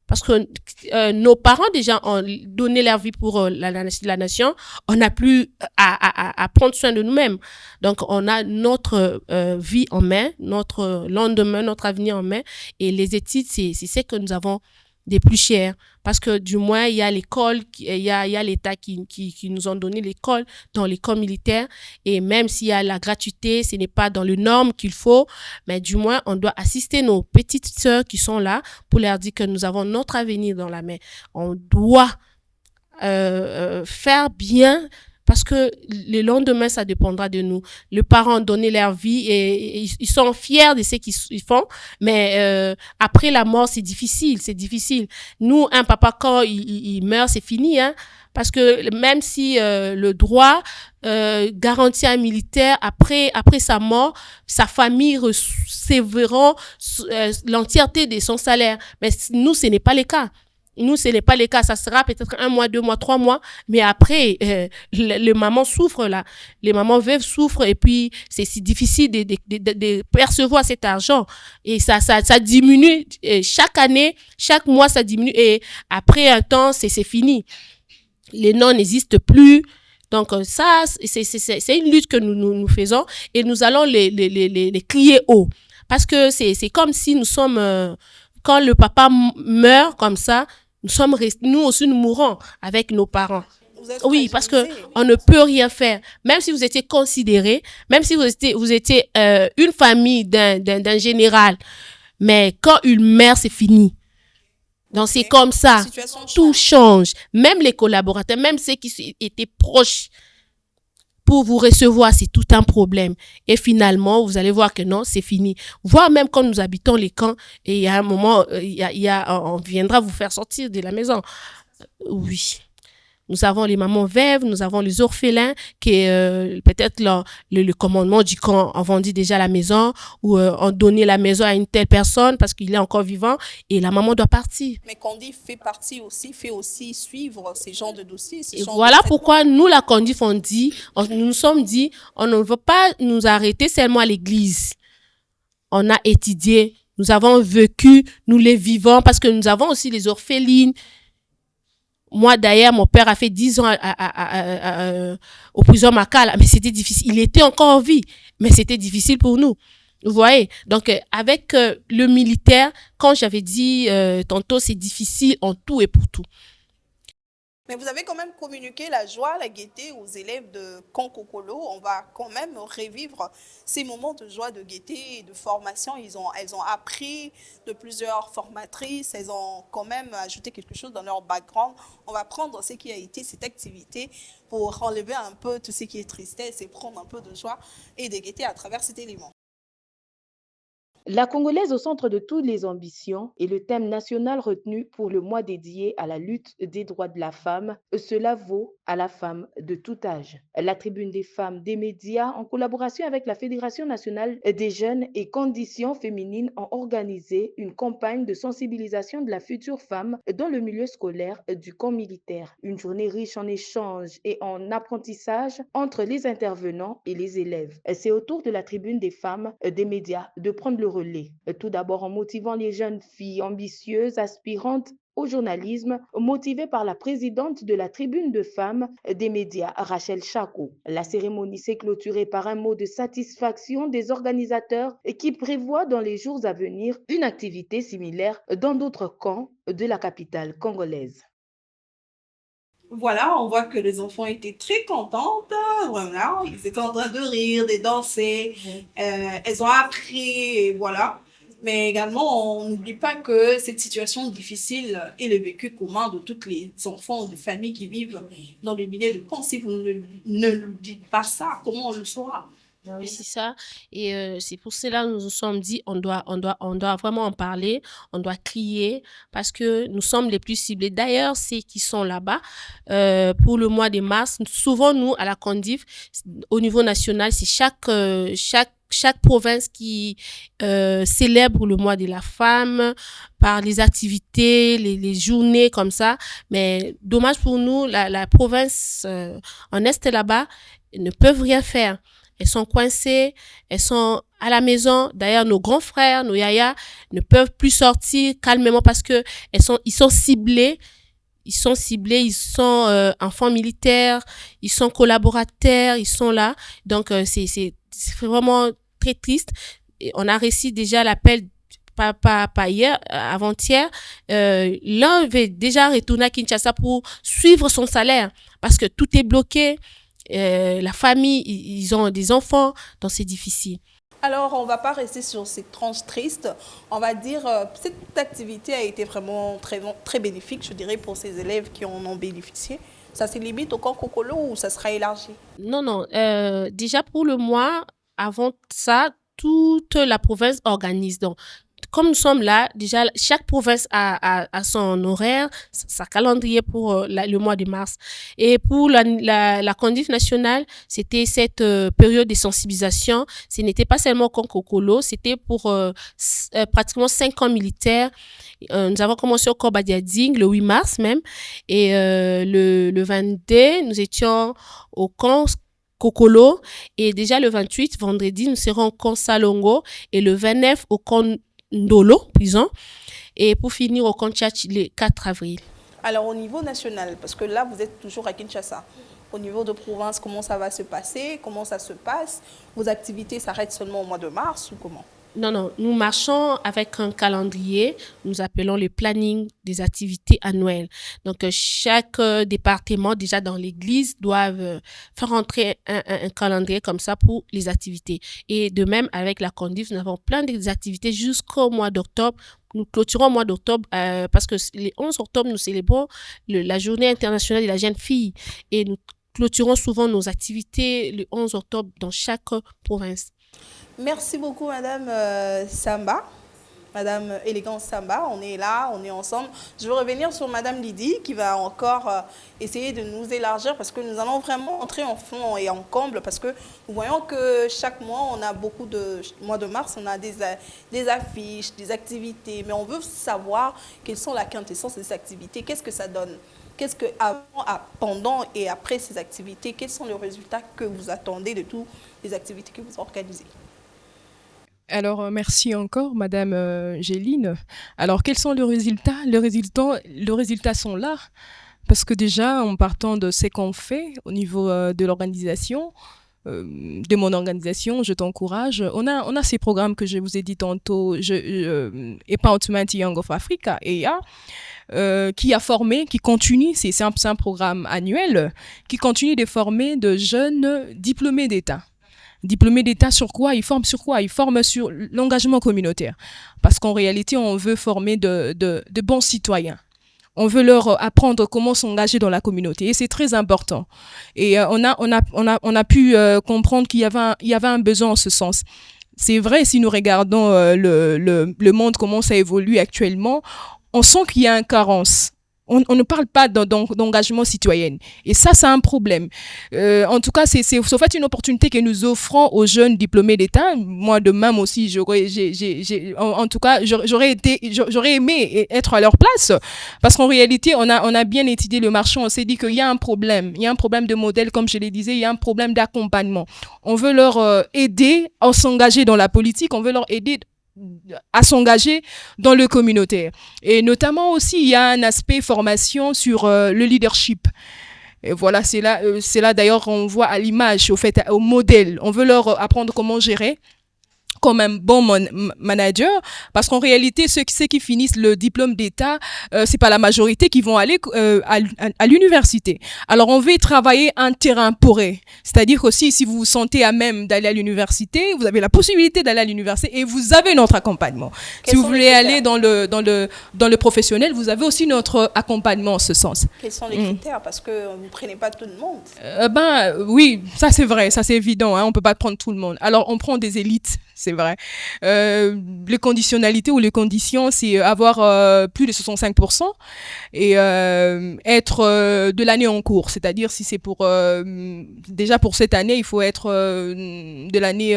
Parce que nos parents déjà ont donné leur vie pour la nation, on n'a plus à prendre soin de nous-mêmes. Donc, on a notre vie en main, notre lendemain, notre avenir en main. Et les études, c'est ce que nous avons des plus chers. Parce que du moins, il y a l'école, il y a l'État qui nous ont donné l'école dans l'école militaire. Et même s'il y a la gratuité, ce n'est pas dans les normes qu'il faut. Mais du moins, on doit assister nos petites sœurs qui sont là pour leur dire que nous avons notre avenir dans la main. On doit faire bien parce que le lendemain, ça dépendra de nous. Les parents ont donné leur vie et ils sont fiers de ce qu'ils font, mais après la mort, c'est difficile. Nous, un papa, quand il meurt, c'est fini, hein, parce que même si le droit garantit à un militaire, après sa mort, sa famille recevra l'entièreté de son salaire. Mais nous, ce n'est pas le cas. Ça sera peut-être 1 mois, 2 mois, 3 mois, mais après, les mamans souffrent là. Les mamans veuves souffrent et puis c'est si difficile de percevoir cet argent. Et ça diminue chaque année, chaque mois, ça diminue et après un temps, c'est fini. Les noms n'existent plus. Donc ça, c'est une lutte que nous faisons et nous allons les crier haut. Parce que c'est comme si nous sommes... quand le papa meurt comme ça, nous aussi nous mourons avec nos parents. Oui, parce que on ne peut rien faire. Même si vous étiez considéré, même si vous étiez une famille d'un général, mais quand il meurt, c'est fini. Donc c'est comme ça, tout change. Même les collaborateurs, même ceux qui étaient proches pour vous recevoir, c'est tout un problème. Et finalement, vous allez voir que non, c'est fini. Voire même quand nous habitons les camps, et il y a un moment, on viendra vous faire sortir de la maison. Oui. Nous avons les mamans veuves, nous avons les orphelins qui, peut-être le commandement du camp a vendu déjà la maison ou ont donné la maison à une telle personne parce qu'il est encore vivant et la maman doit partir. Mais Condif fait aussi suivre ces genres de dossiers. Et voilà pourquoi nous, la Condif, nous nous sommes dit, on ne veut pas nous arrêter seulement à l'église. On a étudié, nous avons vécu, nous les vivons parce que nous avons aussi les orphelines. Moi, d'ailleurs, mon père a fait 10 ans au prison Makala, mais c'était difficile. Il était encore en vie, mais c'était difficile pour nous. Vous voyez? Donc, avec le militaire, quand j'avais dit tantôt, c'est difficile en tout et pour tout. Mais vous avez quand même communiqué la joie, la gaieté aux élèves de Konkokolo. On va quand même revivre ces moments de joie, de gaieté et de formation. Elles ont appris de plusieurs formatrices. Elles ont quand même ajouté quelque chose dans leur background. On va prendre ce qui a été cette activité pour enlever un peu tout ce qui est tristesse et prendre un peu de joie et de gaieté à travers cet élément. La Congolaise au centre de toutes les ambitions est le thème national retenu pour le mois dédié à la lutte des droits de la femme. Cela vaut à la femme de tout âge. La Tribune des femmes des médias, en collaboration avec la Fédération nationale des jeunes et conditions féminines, ont organisé une campagne de sensibilisation de la future femme dans le milieu scolaire du camp militaire. Une journée riche en échanges et en apprentissage entre les intervenants et les élèves. C'est au tour de la Tribune des femmes des médias de prendre le relais. Tout d'abord en motivant les jeunes filles ambitieuses, aspirantes au journalisme, motivées par la présidente de la Tribune de femmes des médias, Rachel Chako. La cérémonie s'est clôturée par un mot de satisfaction des organisateurs qui prévoient dans les jours à venir une activité similaire dans d'autres camps de la capitale congolaise. Voilà, on voit que les enfants étaient très contentes, vraiment. Ils étaient en train de rire, de danser. Elles ont appris, et voilà. Mais également, on n'oublie pas que cette situation difficile est le vécu commun de tous les enfants de familles qui vivent dans le milieu de camp. Si vous ne nous dites pas ça, comment on le saura? Oui, c'est ça. Et c'est pour cela que nous nous sommes dit, on doit vraiment en parler, on doit crier, parce que nous sommes les plus ciblés. D'ailleurs, ceux qui sont là-bas, pour le mois de mars, souvent, nous, à la Condif, au niveau national, c'est chaque province qui célèbre le mois de la femme par les activités, les journées comme ça. Mais dommage pour nous, la province en Est là-bas ne peuvent rien faire. Elles sont coincées, elles sont à la maison. D'ailleurs, nos grands frères, nos yayas ne peuvent plus sortir calmement parce que ils sont ciblés. Ils sont enfants militaires, ils sont collaborateurs, ils sont là. Donc, c'est vraiment très triste. Et on a reçu déjà l'appel pas hier, avant-hier. L'un veut déjà retourner à Kinshasa pour suivre son salaire parce que tout est bloqué. La famille, ils ont des enfants, donc c'est difficile. Alors, on ne va pas rester sur ces tranches tristes. On va dire cette activité a été vraiment très bénéfique, je dirais, pour ces élèves qui en ont bénéficié. Ça se limite au camp Kokolo ou ça sera élargi? Non, non. Déjà pour le mois, avant ça, toute la province organise. Donc, comme nous sommes là, déjà, chaque province a son horaire, sa calendrier pour le mois de mars. Et pour la Condif nationale, c'était cette période de sensibilisation. Ce n'était pas seulement au Kokolo, c'était pour pratiquement 5 ans militaires. Nous avons commencé au Camp Badiading le 8 mars même. Et le 22, nous étions au camp Kokolo. Et déjà le 28, vendredi, nous serons au camp Salongo. Et le 29, au camp Ndolo, prison. Et pour finir au camp Tchatch le 4 avril. Alors au niveau national, parce que là vous êtes toujours à Kinshasa, au niveau de province, comment ça va se passer? Comment ça se passe? Vos activités s'arrêtent seulement au mois de mars ou comment? Non, non, nous marchons avec un calendrier, nous appelons le planning des activités annuelles. Donc, chaque département, déjà dans l'église, doivent faire entrer un calendrier comme ça pour les activités. Et de même, avec la Condif, nous avons plein d'activités jusqu'au mois d'octobre. Nous clôturons au mois d'octobre parce que le 11 octobre, nous célébrons la journée internationale de la jeune fille. Et nous clôturons souvent nos activités le 11 octobre dans chaque province. Merci beaucoup, Madame Samba, Madame Élégance Samba. On est là, on est ensemble. Je veux revenir sur Madame Lydie qui va encore essayer de nous élargir parce que nous allons vraiment entrer en fond et en comble parce que nous voyons que chaque mois, on a beaucoup de... mois de mars, on a des affiches, des activités, mais on veut savoir quelles sont la quintessence de ces activités, qu'est-ce que ça donne. Qu'est-ce que avant, pendant et après ces activités, quels sont les résultats que vous attendez de toutes les activités que vous organisez? Alors, merci encore, Madame Géline. Alors, quels sont les résultats? Les résultats sont là. Parce que déjà, en partant de ce qu'on fait au niveau de l'organisation, de mon organisation, je t'encourage. On a ces programmes que je vous ai dit tantôt, Empowerment Young of Africa, EYA, qui a formé, qui continue, c'est un programme annuel, qui continue de former de jeunes diplômés d'État. Diplômés d'État sur quoi? Ils forment sur quoi? Ils forment sur l'engagement communautaire. Parce qu'en réalité, on veut former de bons citoyens. On veut leur apprendre comment s'engager dans la communauté. Et c'est très important. Et on a pu comprendre qu'il y avait un besoin en ce sens. C'est vrai, si nous regardons le monde, comment ça évolue actuellement, on sent qu'il y a une carence. On ne parle pas d'engagement citoyen. Et ça, c'est un problème. En tout cas, c'est fait une opportunité que nous offrons aux jeunes diplômés d'État. Moi, de même aussi, en tout cas, j'aurais aimé être à leur place. Parce qu'en réalité, on a bien étudié le marché. On s'est dit qu'il y a un problème. Il y a un problème de modèle, comme je le disais. Il y a un problème d'accompagnement. On veut leur aider à s'engager dans la politique. On veut leur aider à s'engager dans le communautaire. Et notamment aussi, il y a un aspect formation sur le leadership. Et voilà, c'est là d'ailleurs on voit à l'image, au modèle. On veut leur apprendre comment gérer comme un bon manager, parce qu'en réalité, ceux qui finissent le diplôme d'État, c'est pas la majorité qui vont aller à l'université. Alors, on veut travailler un terrain poré. C'est-à-dire qu'aussi, si vous vous sentez à même d'aller à l'université, vous avez la possibilité d'aller à l'université et vous avez notre accompagnement. Si vous voulez aller dans le professionnel, vous avez aussi notre accompagnement en ce sens. Quels sont les critères? Parce que vous ne prenez pas tout le monde. Oui, ça c'est vrai, ça c'est évident, hein, on peut pas prendre tout le monde. Alors, on prend des élites. C'est vrai. Les conditionnalités ou les conditions, c'est avoir plus de 65% et être de l'année en cours. C'est-à-dire, si c'est déjà pour cette année, il faut être de l'année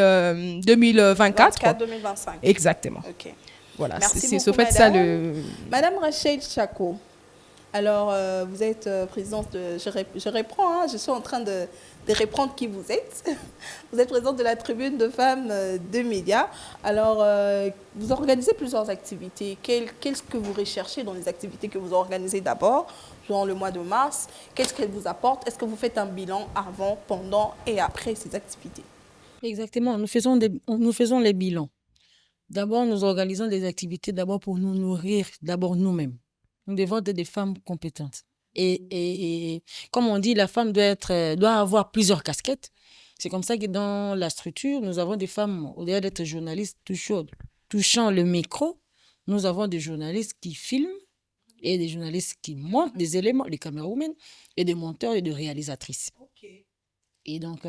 2024. 2025. Exactement. Ok. Voilà, Merci c'est beaucoup, fait ça le... Madame Rachel Chako, alors vous êtes présidente de... Je reprends, hein, je suis en train de reprendre qui vous êtes. Vous êtes présidente de la tribune de femmes de médias. Alors, vous organisez plusieurs activités. Qu'est-ce que vous recherchez dans les activités que vous organisez d'abord, durant le mois de mars? Qu'est-ce qu'elles vous apportent? Est-ce que vous faites un bilan avant, pendant et après ces activités? Exactement, nous faisons les bilans. D'abord, nous organisons des activités d'abord pour nous nourrir, d'abord nous-mêmes. Nous devons être des femmes compétentes. Et comme on dit, la femme doit avoir plusieurs casquettes. C'est comme ça que dans la structure, nous avons des femmes, au-delà d'être journalistes touchant le micro, nous avons des journalistes qui filment, et des journalistes qui montent des éléments, des camérawomen, et des monteurs et des réalisatrices. Et donc,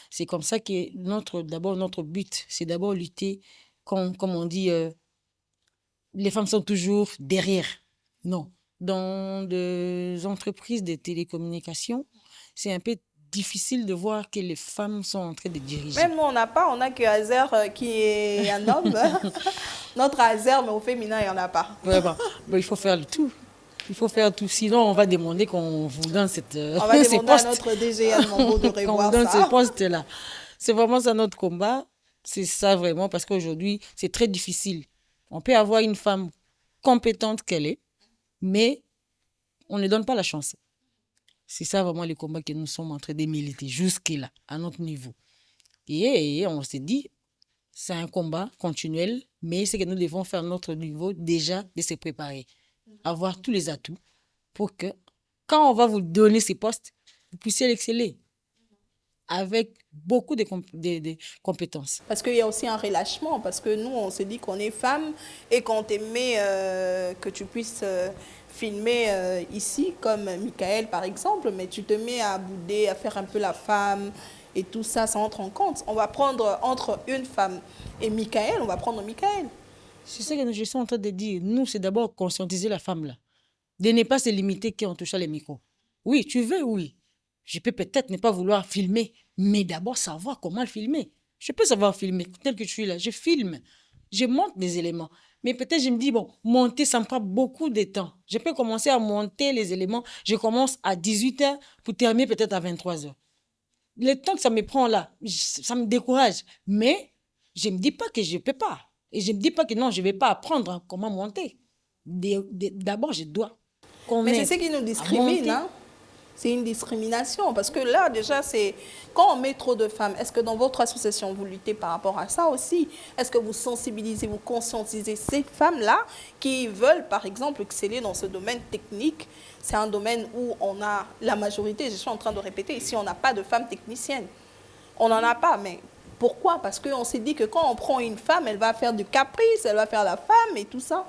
c'est comme ça que d'abord, notre but, c'est d'abord lutter, comme on dit, les femmes sont toujours derrière. Non. Dans des entreprises de télécommunications, c'est un peu difficile de voir que les femmes sont en train de diriger. Même nous, on a que Azer qui est un homme. Notre Azer, mais au féminin, il n'y en a pas. Vraiment. Bon, il faut faire le tout. Il faut faire tout. Sinon, on va demander qu'on vous donne cette On va demander à notre DG Anne Mambo de revoir qu'on vous donne ça. ce poste-là. C'est vraiment ça notre combat. C'est ça vraiment, parce qu'aujourd'hui, c'est très difficile. On peut avoir une femme compétente qu'elle est, mais on ne donne pas la chance. C'est ça vraiment le combat que nous sommes en train de militer jusque-là, à notre niveau. Et on s'est dit, c'est un combat continuel, mais c'est que nous devons faire notre niveau déjà de se préparer, avoir tous les atouts pour que, quand on va vous donner ces postes, vous puissiez exceller avec beaucoup de compétences. Parce qu'il y a aussi un relâchement, parce que nous, on se dit qu'on est femme et qu'on t'aimait que tu puisses filmer ici, comme Michael par exemple, mais tu te mets à bouder, à faire un peu la femme et tout ça, ça entre en compte. On va prendre entre une femme et Michael, on va prendre Michael. C'est ce que je suis en train de dire. Nous, c'est d'abord conscientiser la femme là. De ne pas se limiter qu'en touchant les micros. Oui, tu veux, oui. Je peux peut-être ne pas vouloir filmer, mais d'abord savoir comment filmer. Je peux savoir filmer, tel que je suis là. Je filme, je monte des éléments. Mais peut-être je me dis, bon, monter, ça me prend beaucoup de temps. Je peux commencer à monter les éléments. Je commence à 18h pour terminer peut-être à 23h. Le temps que ça me prend là, ça me décourage. Mais je ne me dis pas que je ne peux pas. Et je ne me dis pas que non, je ne vais pas apprendre comment monter. D'abord, je dois connaître. Mais c'est ce qui nous discrimine, hein? C'est une discrimination, parce que là, déjà, c'est quand on met trop de femmes, est-ce que dans votre association, vous luttez par rapport à ça aussi? Est-ce que vous sensibilisez, vous conscientisez ces femmes-là qui veulent, par exemple, exceller dans ce domaine technique? C'est un domaine où on a la majorité, je suis en train de répéter, ici, on n'a pas de femmes techniciennes. On n'en a pas, mais pourquoi? Parce qu'on s'est dit que quand on prend une femme, elle va faire du caprice, elle va faire la femme et tout ça.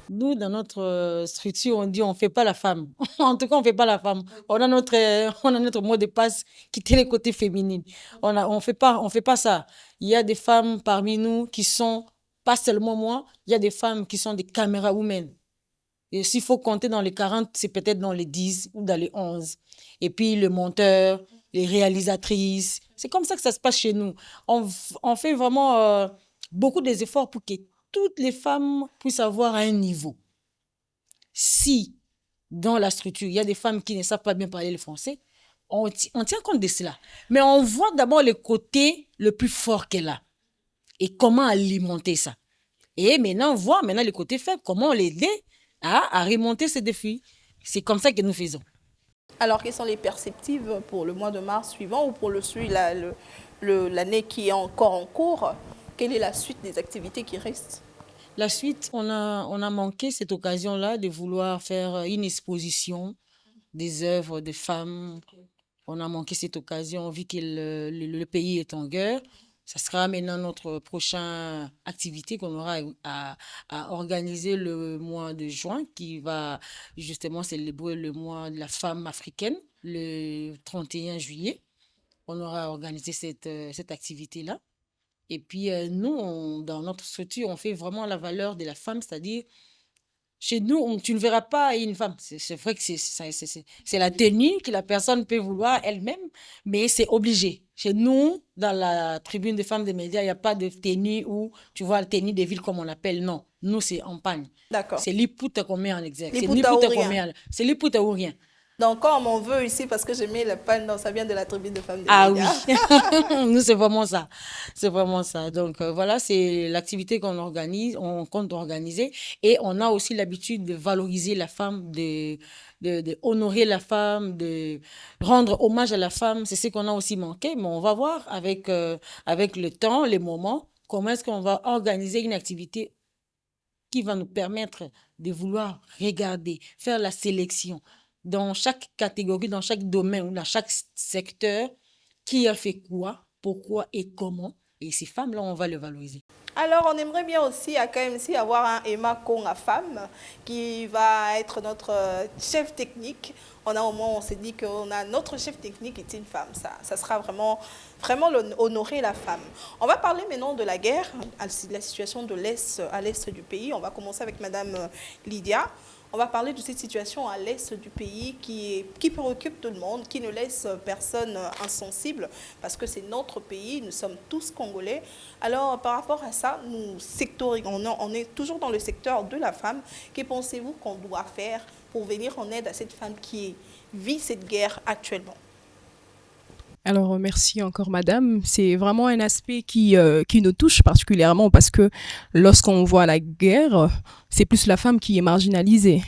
Nous, dans notre structure, on dit on ne fait pas la femme. En tout cas, on ne fait pas la femme. On a notre mot de passe qui était le côté féminin. On fait pas ça. Il y a des femmes parmi nous qui sont, pas seulement moi, il y a des femmes qui sont des caméra women. Et s'il faut compter dans les 40, c'est peut-être dans les 10 ou dans les 11. Et puis le monteur, les réalisatrices. C'est comme ça que ça se passe chez nous. On fait vraiment beaucoup d'efforts pour que toutes les femmes puissent avoir un niveau. Si, dans la structure, il y a des femmes qui ne savent pas bien parler le français, on tient compte de cela. Mais on voit d'abord le côté le plus fort qu'elle a et comment alimenter ça. Et maintenant, on voit le côté faible, comment l'aider à remonter ces défis. C'est comme ça que nous faisons. Alors, quelles sont les perspectives pour le mois de mars suivant ou pour l'année qui est encore en cours? Quelle est la suite des activités qui restent? La suite, on a manqué cette occasion-là de vouloir faire une exposition des œuvres de femmes. On a manqué cette occasion vu que le pays est en guerre. Ça sera maintenant notre prochaine activité qu'on aura à organiser le mois de juin, qui va justement célébrer le mois de la femme africaine, le 31 juillet. On aura organisé cette activité-là. Et puis, nous, dans notre structure, on fait vraiment la valeur de la femme, c'est-à-dire, chez nous, tu ne verras pas une femme. C'est vrai que c'est la tenue que la personne peut vouloir elle-même, mais c'est obligé. Chez nous, dans la tribune des femmes des médias, il n'y a pas de tenue où, tu vois, la tenue des villes comme on l'appelle, non. Nous, c'est en pagne. D'accord. C'est l'ipouta qu'on met en exergue. C'est l'ipouta ou rien. Donc, comme on veut ici, parce que j'ai mis le pan, donc ça vient de la tribune de femmes des médias. Ah oui, nous, c'est vraiment ça. C'est vraiment ça. Donc, voilà, c'est l'activité qu'on organise, on compte organiser. Et on a aussi l'habitude de valoriser la femme, de honorer la femme, de rendre hommage à la femme. C'est ce qu'on a aussi manqué. Mais on va voir avec le temps, les moments, comment est-ce qu'on va organiser une activité qui va nous permettre de vouloir regarder, faire la sélection dans chaque catégorie, dans chaque domaine ou dans chaque secteur, qui a fait quoi, pourquoi et comment, Et ces femmes-là, on va les valoriser. Alors, on aimerait bien aussi à KMC avoir un Emma Konga femme qui va être notre chef technique. On s'est dit qu'on a notre chef technique est une femme. Ça sera vraiment, vraiment honorer la femme. On va parler maintenant de la guerre, la situation de l'Est, à l'Est du pays. On va commencer avec Madame Lydia. On va parler de cette situation à l'est du pays qui préoccupe tout le monde, qui ne laisse personne insensible, parce que c'est notre pays, nous sommes tous Congolais. Alors, par rapport à ça, on est toujours dans le secteur de la femme. Que pensez-vous qu'on doit faire pour venir en aide à cette femme qui vit cette guerre actuellement? Alors, merci encore, madame. C'est vraiment un aspect qui nous touche particulièrement parce que lorsqu'on voit la guerre, c'est plus la femme qui est marginalisée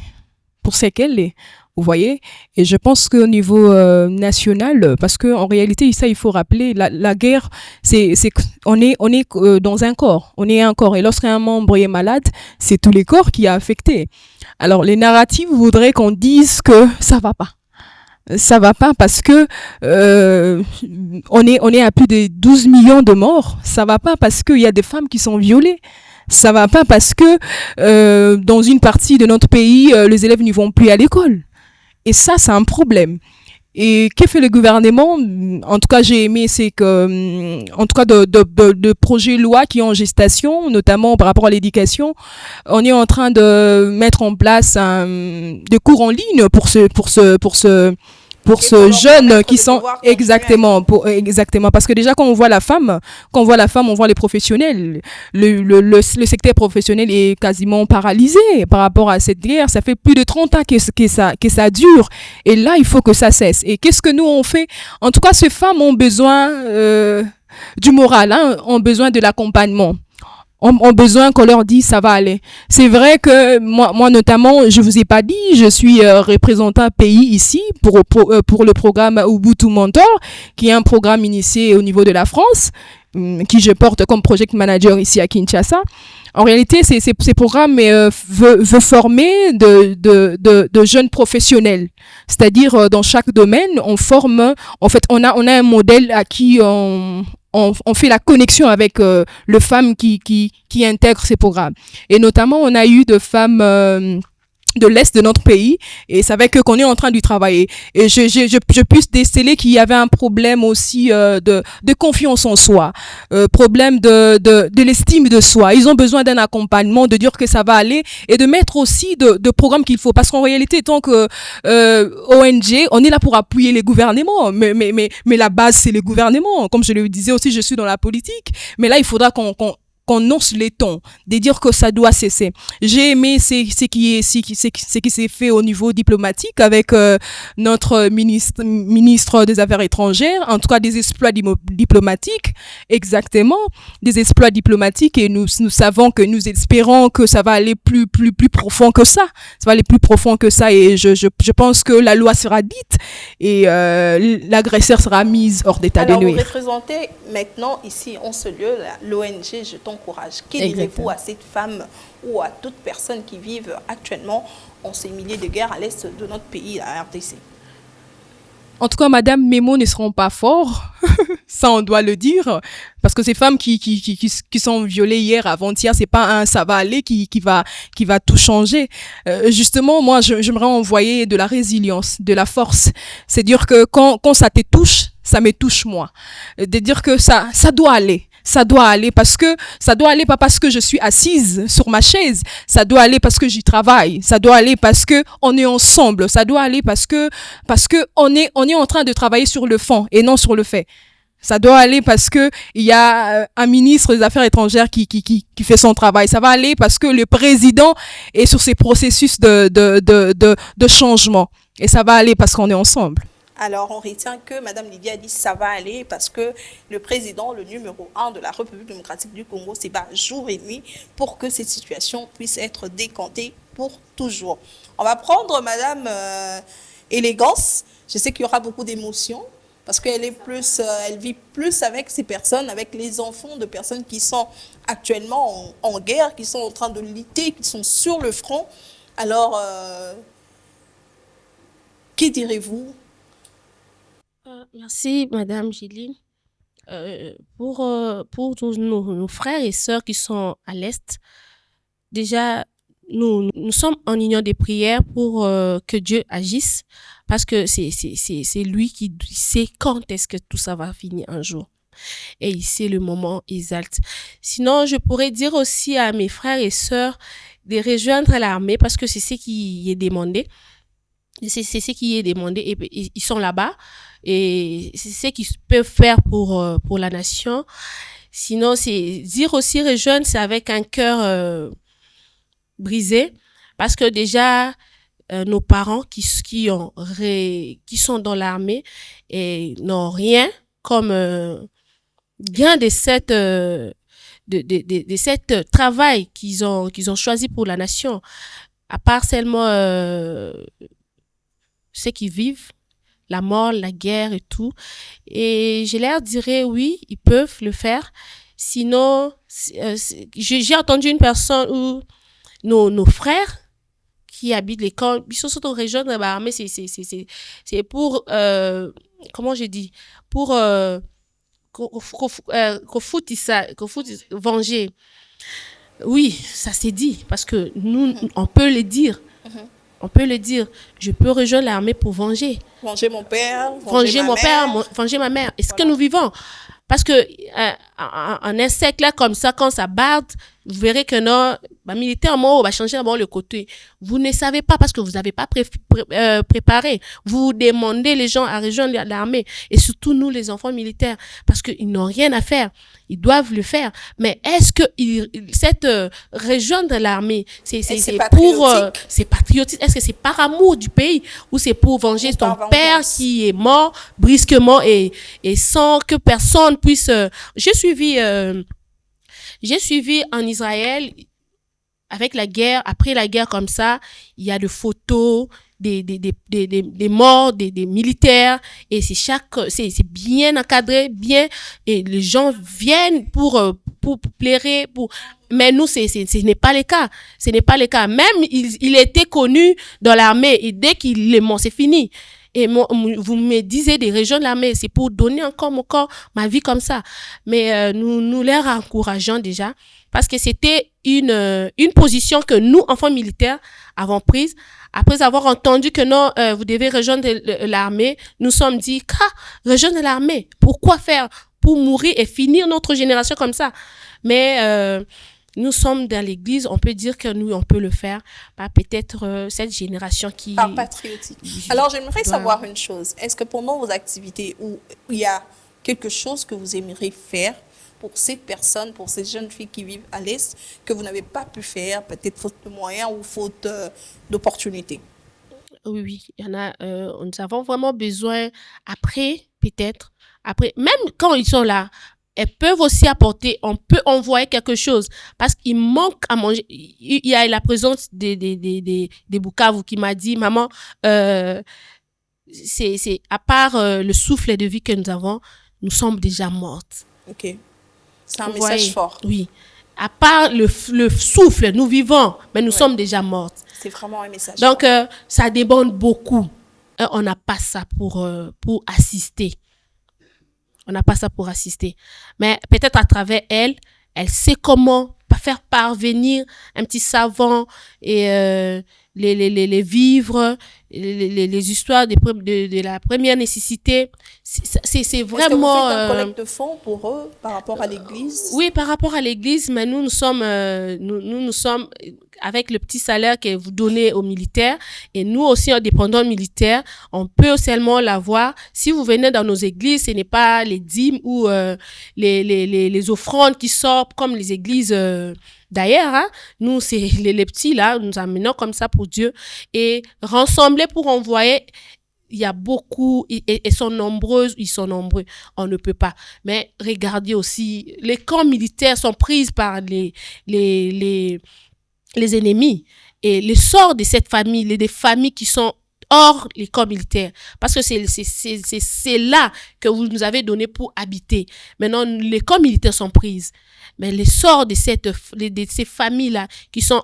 pour ce qu'elle est. Vous voyez? Et je pense qu'au niveau national, parce qu'en réalité, ça, il faut rappeler, la guerre, on est dans un corps. On est un corps. Et lorsqu'un membre est malade, c'est tous les corps qui est affecté. Alors, les narratifs voudraient qu'on dise que ça va pas. Ça va pas parce que on est à plus de 12 millions de morts. Ça va pas parce qu'il y a des femmes qui sont violées. Ça va pas parce que dans une partie de notre pays, les élèves ne vont plus à l'école. Et ça, c'est un problème. Et que fait le gouvernement? En tout cas, j'ai aimé, c'est que, en tout cas, de projets de loi qui sont en gestation, notamment par rapport à l'éducation, on est en train de mettre en place des cours en ligne pour ce jeune qui sont exactement parce que déjà quand on voit la femme on voit les professionnels, le secteur professionnel est quasiment paralysé par rapport à cette guerre. Ça fait plus de 30 ans que ça dure et là il faut que ça cesse. Et qu'est-ce que nous on fait? En tout cas, ces femmes ont besoin du moral, ont besoin de l'accompagnement, ont besoin qu'on leur dise ça va aller. C'est vrai que moi notamment, je vous ai pas dit, je suis représentant pays ici pour le programme Ubuntu Mentor, qui est un programme initié au niveau de la France, qui je porte comme project manager ici à Kinshasa. En réalité, ces programmes veut former de jeunes professionnels. C'est-à-dire, dans chaque domaine, on forme, en fait, on a un modèle à qui on fait la connexion avec les femmes qui intègrent ces programmes. Et notamment, on a eu de femmes de l'Est de notre pays, et c'est avec eux qu'on est en train de travailler. Et je puisse déceler qu'il y avait un problème aussi de confiance en soi, problème de l'estime de soi. Ils ont besoin d'un accompagnement, de dire que ça va aller, et de mettre aussi de programmes qu'il faut. Parce qu'en réalité, tant que ONG, on est là pour appuyer les gouvernements, mais la base, c'est les gouvernements. Comme je le disais aussi, je suis dans la politique, mais là, il faudra qu'on once les tons, de dire que ça doit cesser. J'ai aimé ce qui s'est fait au niveau diplomatique avec notre ministre des Affaires étrangères, en tout cas des exploits diplomatiques, exactement, des exploits diplomatiques, et nous savons que nous espérons que ça va aller plus profond que ça. Ça va aller plus profond que ça, et je pense que la loi sera dite et l'agresseur sera mis hors d'état de nuire. Alors, vous représentez maintenant ici en ce lieu l'ONG Jetons Courage. Que direz-vous à cette femme ou à toute personne qui vivent actuellement en ces milliers de guerres à l'est de notre pays, la RDC? En tout cas, madame, mes mots ne seront pas forts, ça on doit le dire, parce que ces femmes qui sont violées hier, avant-hier, c'est pas un ça va aller qui va tout changer. Justement, moi, j'aimerais envoyer de la résilience, de la force. C'est dire que quand ça te touche, ça me touche moi. De dire que ça doit aller. Ça doit aller parce que ça doit aller pas parce que je suis assise sur ma chaise, ça doit aller parce que j'y travaille, ça doit aller parce que on est ensemble, ça doit aller parce que on est en train de travailler sur le fond et non sur le fait. Ça doit aller parce que il y a un ministre des Affaires étrangères qui fait son travail. Ça va aller parce que le président est sur ses processus de changement, et ça va aller parce qu'on est ensemble. Alors, on retient que Mme Lydia a dit ça va aller parce que le président, le numéro 1 de la République démocratique du Congo, se bat jour et nuit pour que cette situation puisse être décantée pour toujours. On va prendre Mme Élégance. Je sais qu'il y aura beaucoup d'émotions parce qu'elle elle vit plus avec ces personnes, avec les enfants de personnes qui sont actuellement en guerre, qui sont en train de lutter, qui sont sur le front. Alors, que direz-vous? Merci, Madame Géline. pour tous nos frères et sœurs qui sont à l'Est, déjà, nous sommes en union des prières pour que Dieu agisse, parce que c'est lui qui sait quand est-ce que tout ça va finir un jour. Et il sait le moment exact. Sinon, je pourrais dire aussi à mes frères et sœurs de rejoindre l'armée, parce que c'est ce qui est demandé. C'est ce qui est demandé, et ils sont là-bas, et c'est ce qu'ils peuvent faire pour la nation. Sinon, c'est dire aussi rejoindre, c'est avec un cœur brisé, parce que déjà nos parents qui sont dans l'armée et n'ont rien comme gain de cette travail qu'ils ont choisi pour la nation, à part seulement ceux qui vivent la mort, la guerre et tout. Et je leur dirais oui, ils peuvent le faire. Sinon, j'ai entendu une personne où nos frères qui habitent les camps, ils sont surtout région de l'armée, c'est pour comment je dis, pour venger. Oui, ça s'est dit, parce que nous, on peut le dire. On peut le dire. Je peux rejoindre l'armée pour venger. Venger mon père, venger mon père, venger ma mère. Est-ce que nous vivons? Parce que un insecte là comme ça, quand ça barde, vous verrez que non, militairement, on va changer d'abord le côté. Vous ne savez pas parce que vous n'avez pas préparé. Vous demandez les gens à rejoindre l'armée, et surtout nous, les enfants militaires, parce qu'ils n'ont rien à faire. Ils doivent le faire. Mais est-ce que cette rejoindre l'armée, c'est pour c'est patriotique? Est-ce que c'est par amour du pays, ou c'est pour venger ton père qui est mort brusquement et sans que personne puisse J'ai suivi en Israël avec la guerre, après la guerre comme ça, il y a des photos des morts, des militaires, et c'est bien encadré, bien, et les gens viennent pour plairer, mais nous, ce n'est pas le cas. Ce n'est pas le cas. Même, il était connu dans l'armée, et dès qu'il est mort, c'est fini. Et vous me disiez des régions de l'armée, c'est pour donner encore mon corps, ma vie comme ça. Mais nous les encourageons déjà, parce que c'était une position que nous, enfants militaires, avons prise. Après avoir entendu que non, vous devez rejoindre l'armée, nous sommes dit, rejoindre l'armée, pourquoi faire? Pour mourir et finir notre génération comme ça. Mais nous sommes dans l'église, on peut dire que nous, on peut le faire. Peut-être cette génération qui... Par patriotique. Alors, j'aimerais savoir une chose. Est-ce que pendant vos activités, où il y a quelque chose que vous aimeriez faire pour ces personnes, pour ces jeunes filles qui vivent à l'Est, que vous n'avez pas pu faire, peut-être faute de moyens ou faute d'opportunités? Oui, il y en a. Nous avons vraiment besoin, peut-être, même quand ils sont là, elles peuvent aussi apporter, on peut envoyer quelque chose, parce qu'il manque à manger. Il y a la présence des Bukavu qui m'a dit, maman, c'est à part le souffle de vie que nous avons, nous sommes déjà mortes. Ok. C'est un message fort. Oui. À part le souffle, nous vivons, mais nous sommes déjà mortes. C'est vraiment un message Donc, fort. ça demande beaucoup. On n'a pas ça pour assister. On n'a pas ça pour assister. Mais peut-être à travers elle sait comment faire parvenir un petit savon et les vivres, les histoires de la première nécessité. C'est vraiment... Est-ce que vous faites un collecte de fonds pour eux par rapport à l'église? Oui, par rapport à l'église, mais nous sommes avec le petit salaire que vous donnez aux militaires, et nous aussi, en dépendant militaires, on peut seulement l'avoir. Si vous venez dans nos églises, ce n'est pas les dîmes ou les offrandes qui sortent comme les églises d'ailleurs. Hein. Nous, c'est les petits là, nous amenons comme ça pour Dieu, et rassembler pour envoyer. Il y a beaucoup, et ils sont nombreux, on ne peut pas. Mais regardez aussi, les camps militaires sont pris par les ennemis, et le sort de cette famille, des familles qui sont hors les camps militaires, parce que c'est là que vous nous avez donné pour habiter. Maintenant, les camps militaires sont prises, mais le sort de ces familles-là qui ont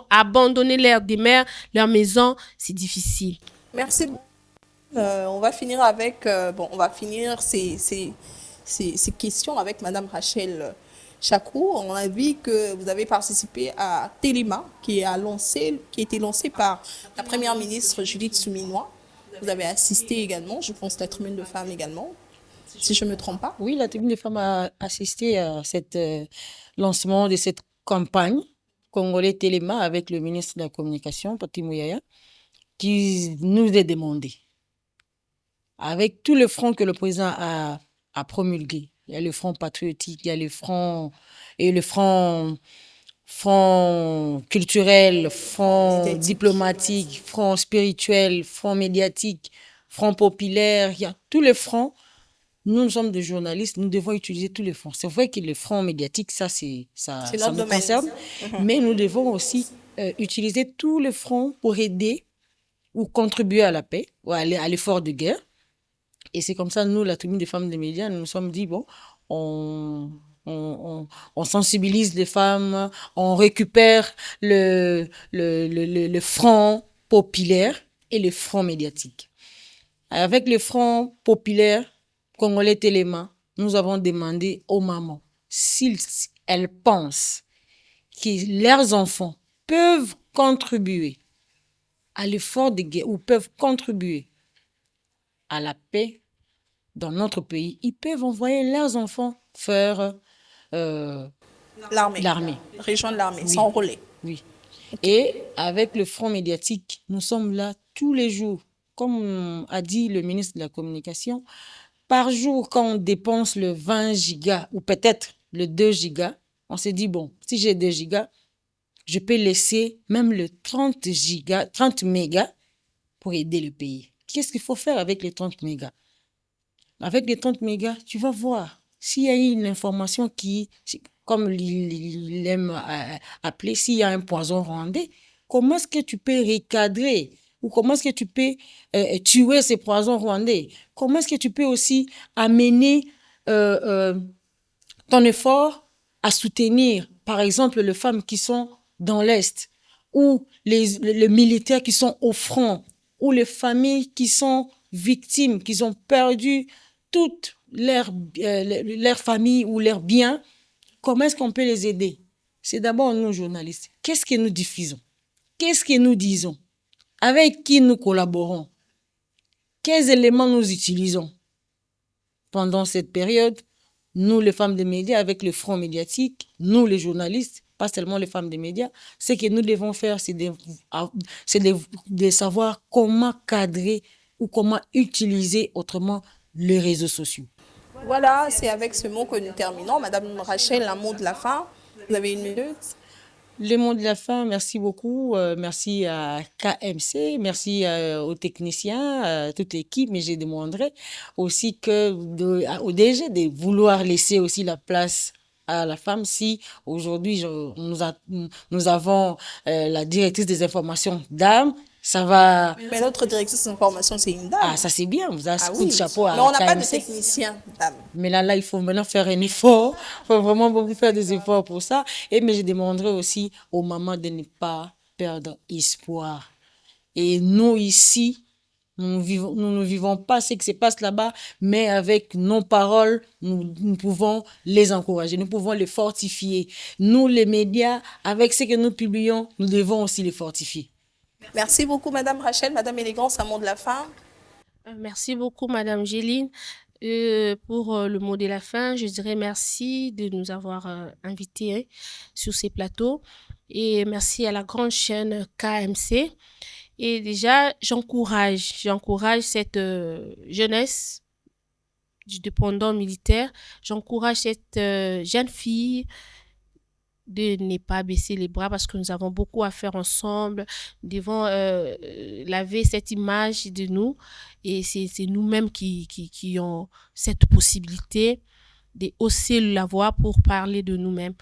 abandonné leur demeure, leur maison, c'est difficile. Merci. On va finir avec, on va finir ces questions avec Madame Rachel Chakou. On a vu que vous avez participé à Téléma, qui a été lancé par la première ministre Judith Souminois. Vous avez assisté également, je pense, la tribune de femmes également, si je ne me trompe pas. Oui, la tribune des femmes a assisté à cet lancement de cette campagne Congolais Téléma avec le ministre de la Communication, Patrick Mouyaya, qui nous est demandé, avec tout le front que le président a promulgué. Il y a le front patriotique, il y a le front front culturel, front diplomatique, front spirituel, front médiatique, front populaire, il y a tous les fronts. Nous sommes des journalistes, nous devons utiliser tous les fronts. C'est vrai que le front médiatique, ça nous concerne, mais nous devons aussi utiliser tous les fronts pour aider ou contribuer à la paix, ou à l'effort de guerre. Et c'est comme ça, nous, la tribune des femmes des médias, nous nous sommes dit, bon, on sensibilise les femmes, on récupère le front populaire et le front médiatique. Avec le front populaire, Congolais Téléma, nous avons demandé aux mamans si elles pensent que leurs enfants peuvent contribuer à l'effort de guerre ou peuvent contribuer à la paix dans notre pays, ils peuvent envoyer leurs enfants faire l'armée. Rejoindre l'armée, s'enrôler. Oui. Et avec le front médiatique, nous sommes là tous les jours. Comme a dit le ministre de la Communication, par jour, quand on dépense le 20 gigas ou peut-être le 2 gigas, on s'est dit, bon, si j'ai 2 gigas, je peux laisser même le 30 mégas pour aider le pays. Qu'est-ce qu'il faut faire avec les 30 mégas? Avec les 30 mégas, tu vas voir s'il y a une information qui, comme il aime appeler, s'il y a un poison rwandais, comment est-ce que tu peux recadrer ou comment est-ce que tu peux tuer ces poisons rwandais? Comment est-ce que tu peux aussi amener ton effort à soutenir, par exemple, les femmes qui sont dans l'Est ou les militaires qui sont au front ou les familles qui sont victimes, qui ont perdu toute leur famille ou leurs biens? Comment est-ce qu'on peut les aider? C'est d'abord nous, journalistes. Qu'est-ce que nous diffusons? Qu'est-ce que nous disons? Avec qui nous collaborons? Quels éléments nous utilisons? Pendant cette période, nous, les femmes des médias, avec le front médiatique, nous, les journalistes, pas seulement les femmes des médias, ce que nous devons faire, c'est de savoir comment cadrer ou comment utiliser autrement les réseaux sociaux. Voilà, c'est avec ce mot que nous terminons. Madame Rachel, un mot de la fin. Vous avez une minute. Le mot de la fin, merci beaucoup. Merci à KMC, merci aux techniciens, à toute l'équipe, mais je demanderai aussi au DG de vouloir laisser aussi la place à la femme. Si aujourd'hui nous avons la directrice des informations dame, ça va. Mais notre directrice d'information, c'est une dame. Ah, ça c'est bien, vous avez un coup de chapeau à mais on n'a pas de KMC. technicien, dame. Mais là, il faut maintenant faire un effort. Il faut vraiment beaucoup faire des efforts pour ça. Mais je demanderai aussi aux mamans de ne pas perdre espoir. Et nous, ici, nous ne vivons pas ce qui se passe là-bas, mais avec nos paroles, nous pouvons les encourager, nous pouvons les fortifier. Nous, les médias, avec ce que nous publions, nous devons aussi les fortifier. Merci beaucoup, Madame Rachel. Madame Élégance, un mot de la fin. Merci beaucoup, Madame Géline. Pour le mot de la fin, je dirais merci de nous avoir invités sur ces plateaux et merci à la grande chaîne KMC. Et déjà, j'encourage cette jeunesse du dépendant militaire, j'encourage cette jeune fille de ne pas baisser les bras parce que nous avons beaucoup à faire ensemble. Nous devons laver cette image de nous et c'est nous-mêmes qui ont cette possibilité de hausser la voix pour parler de nous-mêmes.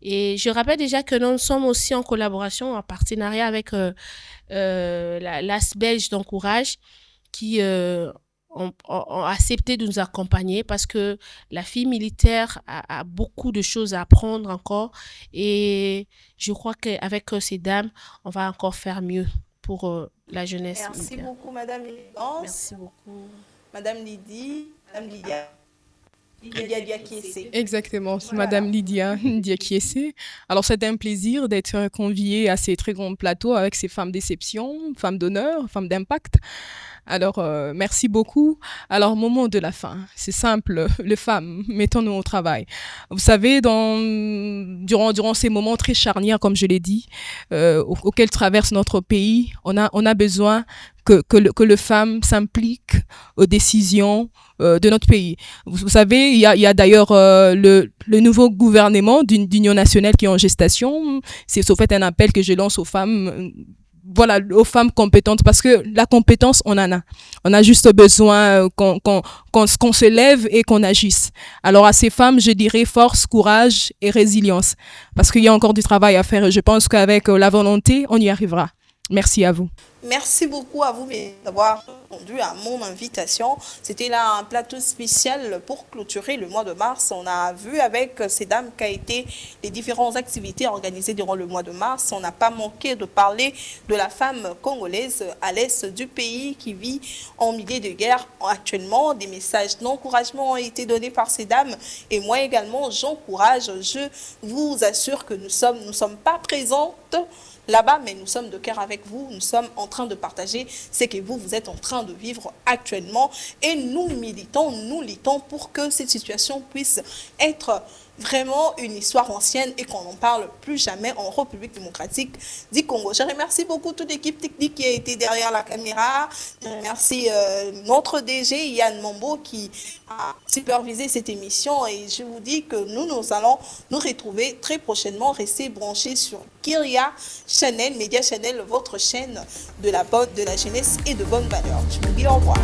Et je rappelle déjà que nous sommes aussi en collaboration, en partenariat avec l'AS belge d'Encourage qui ont accepté de nous accompagner parce que la fille militaire a beaucoup de choses à apprendre encore et je crois qu'avec ces dames, on va encore faire mieux pour la jeunesse. Merci Lydia. beaucoup, Madame Élégance. Merci beaucoup. Madame Lydie, Madame Lydia. Lydia Diakiese. Exactement, c'est Voilà. Madame Lydia Diakiese. Alors, c'est un plaisir d'être conviée à ces très grands plateaux avec ces femmes d'exception, femmes d'honneur, femmes d'impact. Alors, merci beaucoup. Alors, moment de la fin, c'est simple, les femmes, mettons-nous au travail. Vous savez, durant ces moments très charnières, comme je l'ai dit, auxquels traverse notre pays, on a besoin que les femmes s'impliquent aux décisions de notre pays. Vous savez, il y a d'ailleurs le nouveau gouvernement d'union nationale qui est en gestation. C'est au fait un appel que je lance aux femmes. Voilà, aux femmes compétentes, parce que la compétence, on en a. On a juste besoin qu'on se lève et qu'on agisse. Alors, à ces femmes, je dirais force, courage et résilience, parce qu'il y a encore du travail à faire et je pense qu'avec la volonté, on y arrivera. Merci à vous. Merci beaucoup à vous d'avoir répondu à mon invitation. C'était là un plateau spécial pour clôturer le mois de mars. On a vu avec ces dames qu'a été les différentes activités organisées durant le mois de mars. On n'a pas manqué de parler de la femme congolaise à l'est du pays qui vit en milieu de guerre actuellement. Des messages d'encouragement ont été donnés par ces dames et moi également j'encourage. Je vous assure que nous sommes pas présentes là-bas, mais nous sommes de cœur avec vous. Nous sommes en train de partager ce que vous êtes en train de vivre actuellement. Et nous militons, nous luttons pour que cette situation puisse être vraiment une histoire ancienne et qu'on n'en parle plus jamais en République démocratique du Congo. Je remercie beaucoup toute l'équipe technique qui a été derrière la caméra. Je remercie notre DG Yann Mambo qui a supervisé cette émission et je vous dis que nous allons nous retrouver très prochainement. Restez branchés sur Kyria Channel, Média Channel, votre chaîne de la jeunesse et de bonne valeur. Je vous dis au revoir.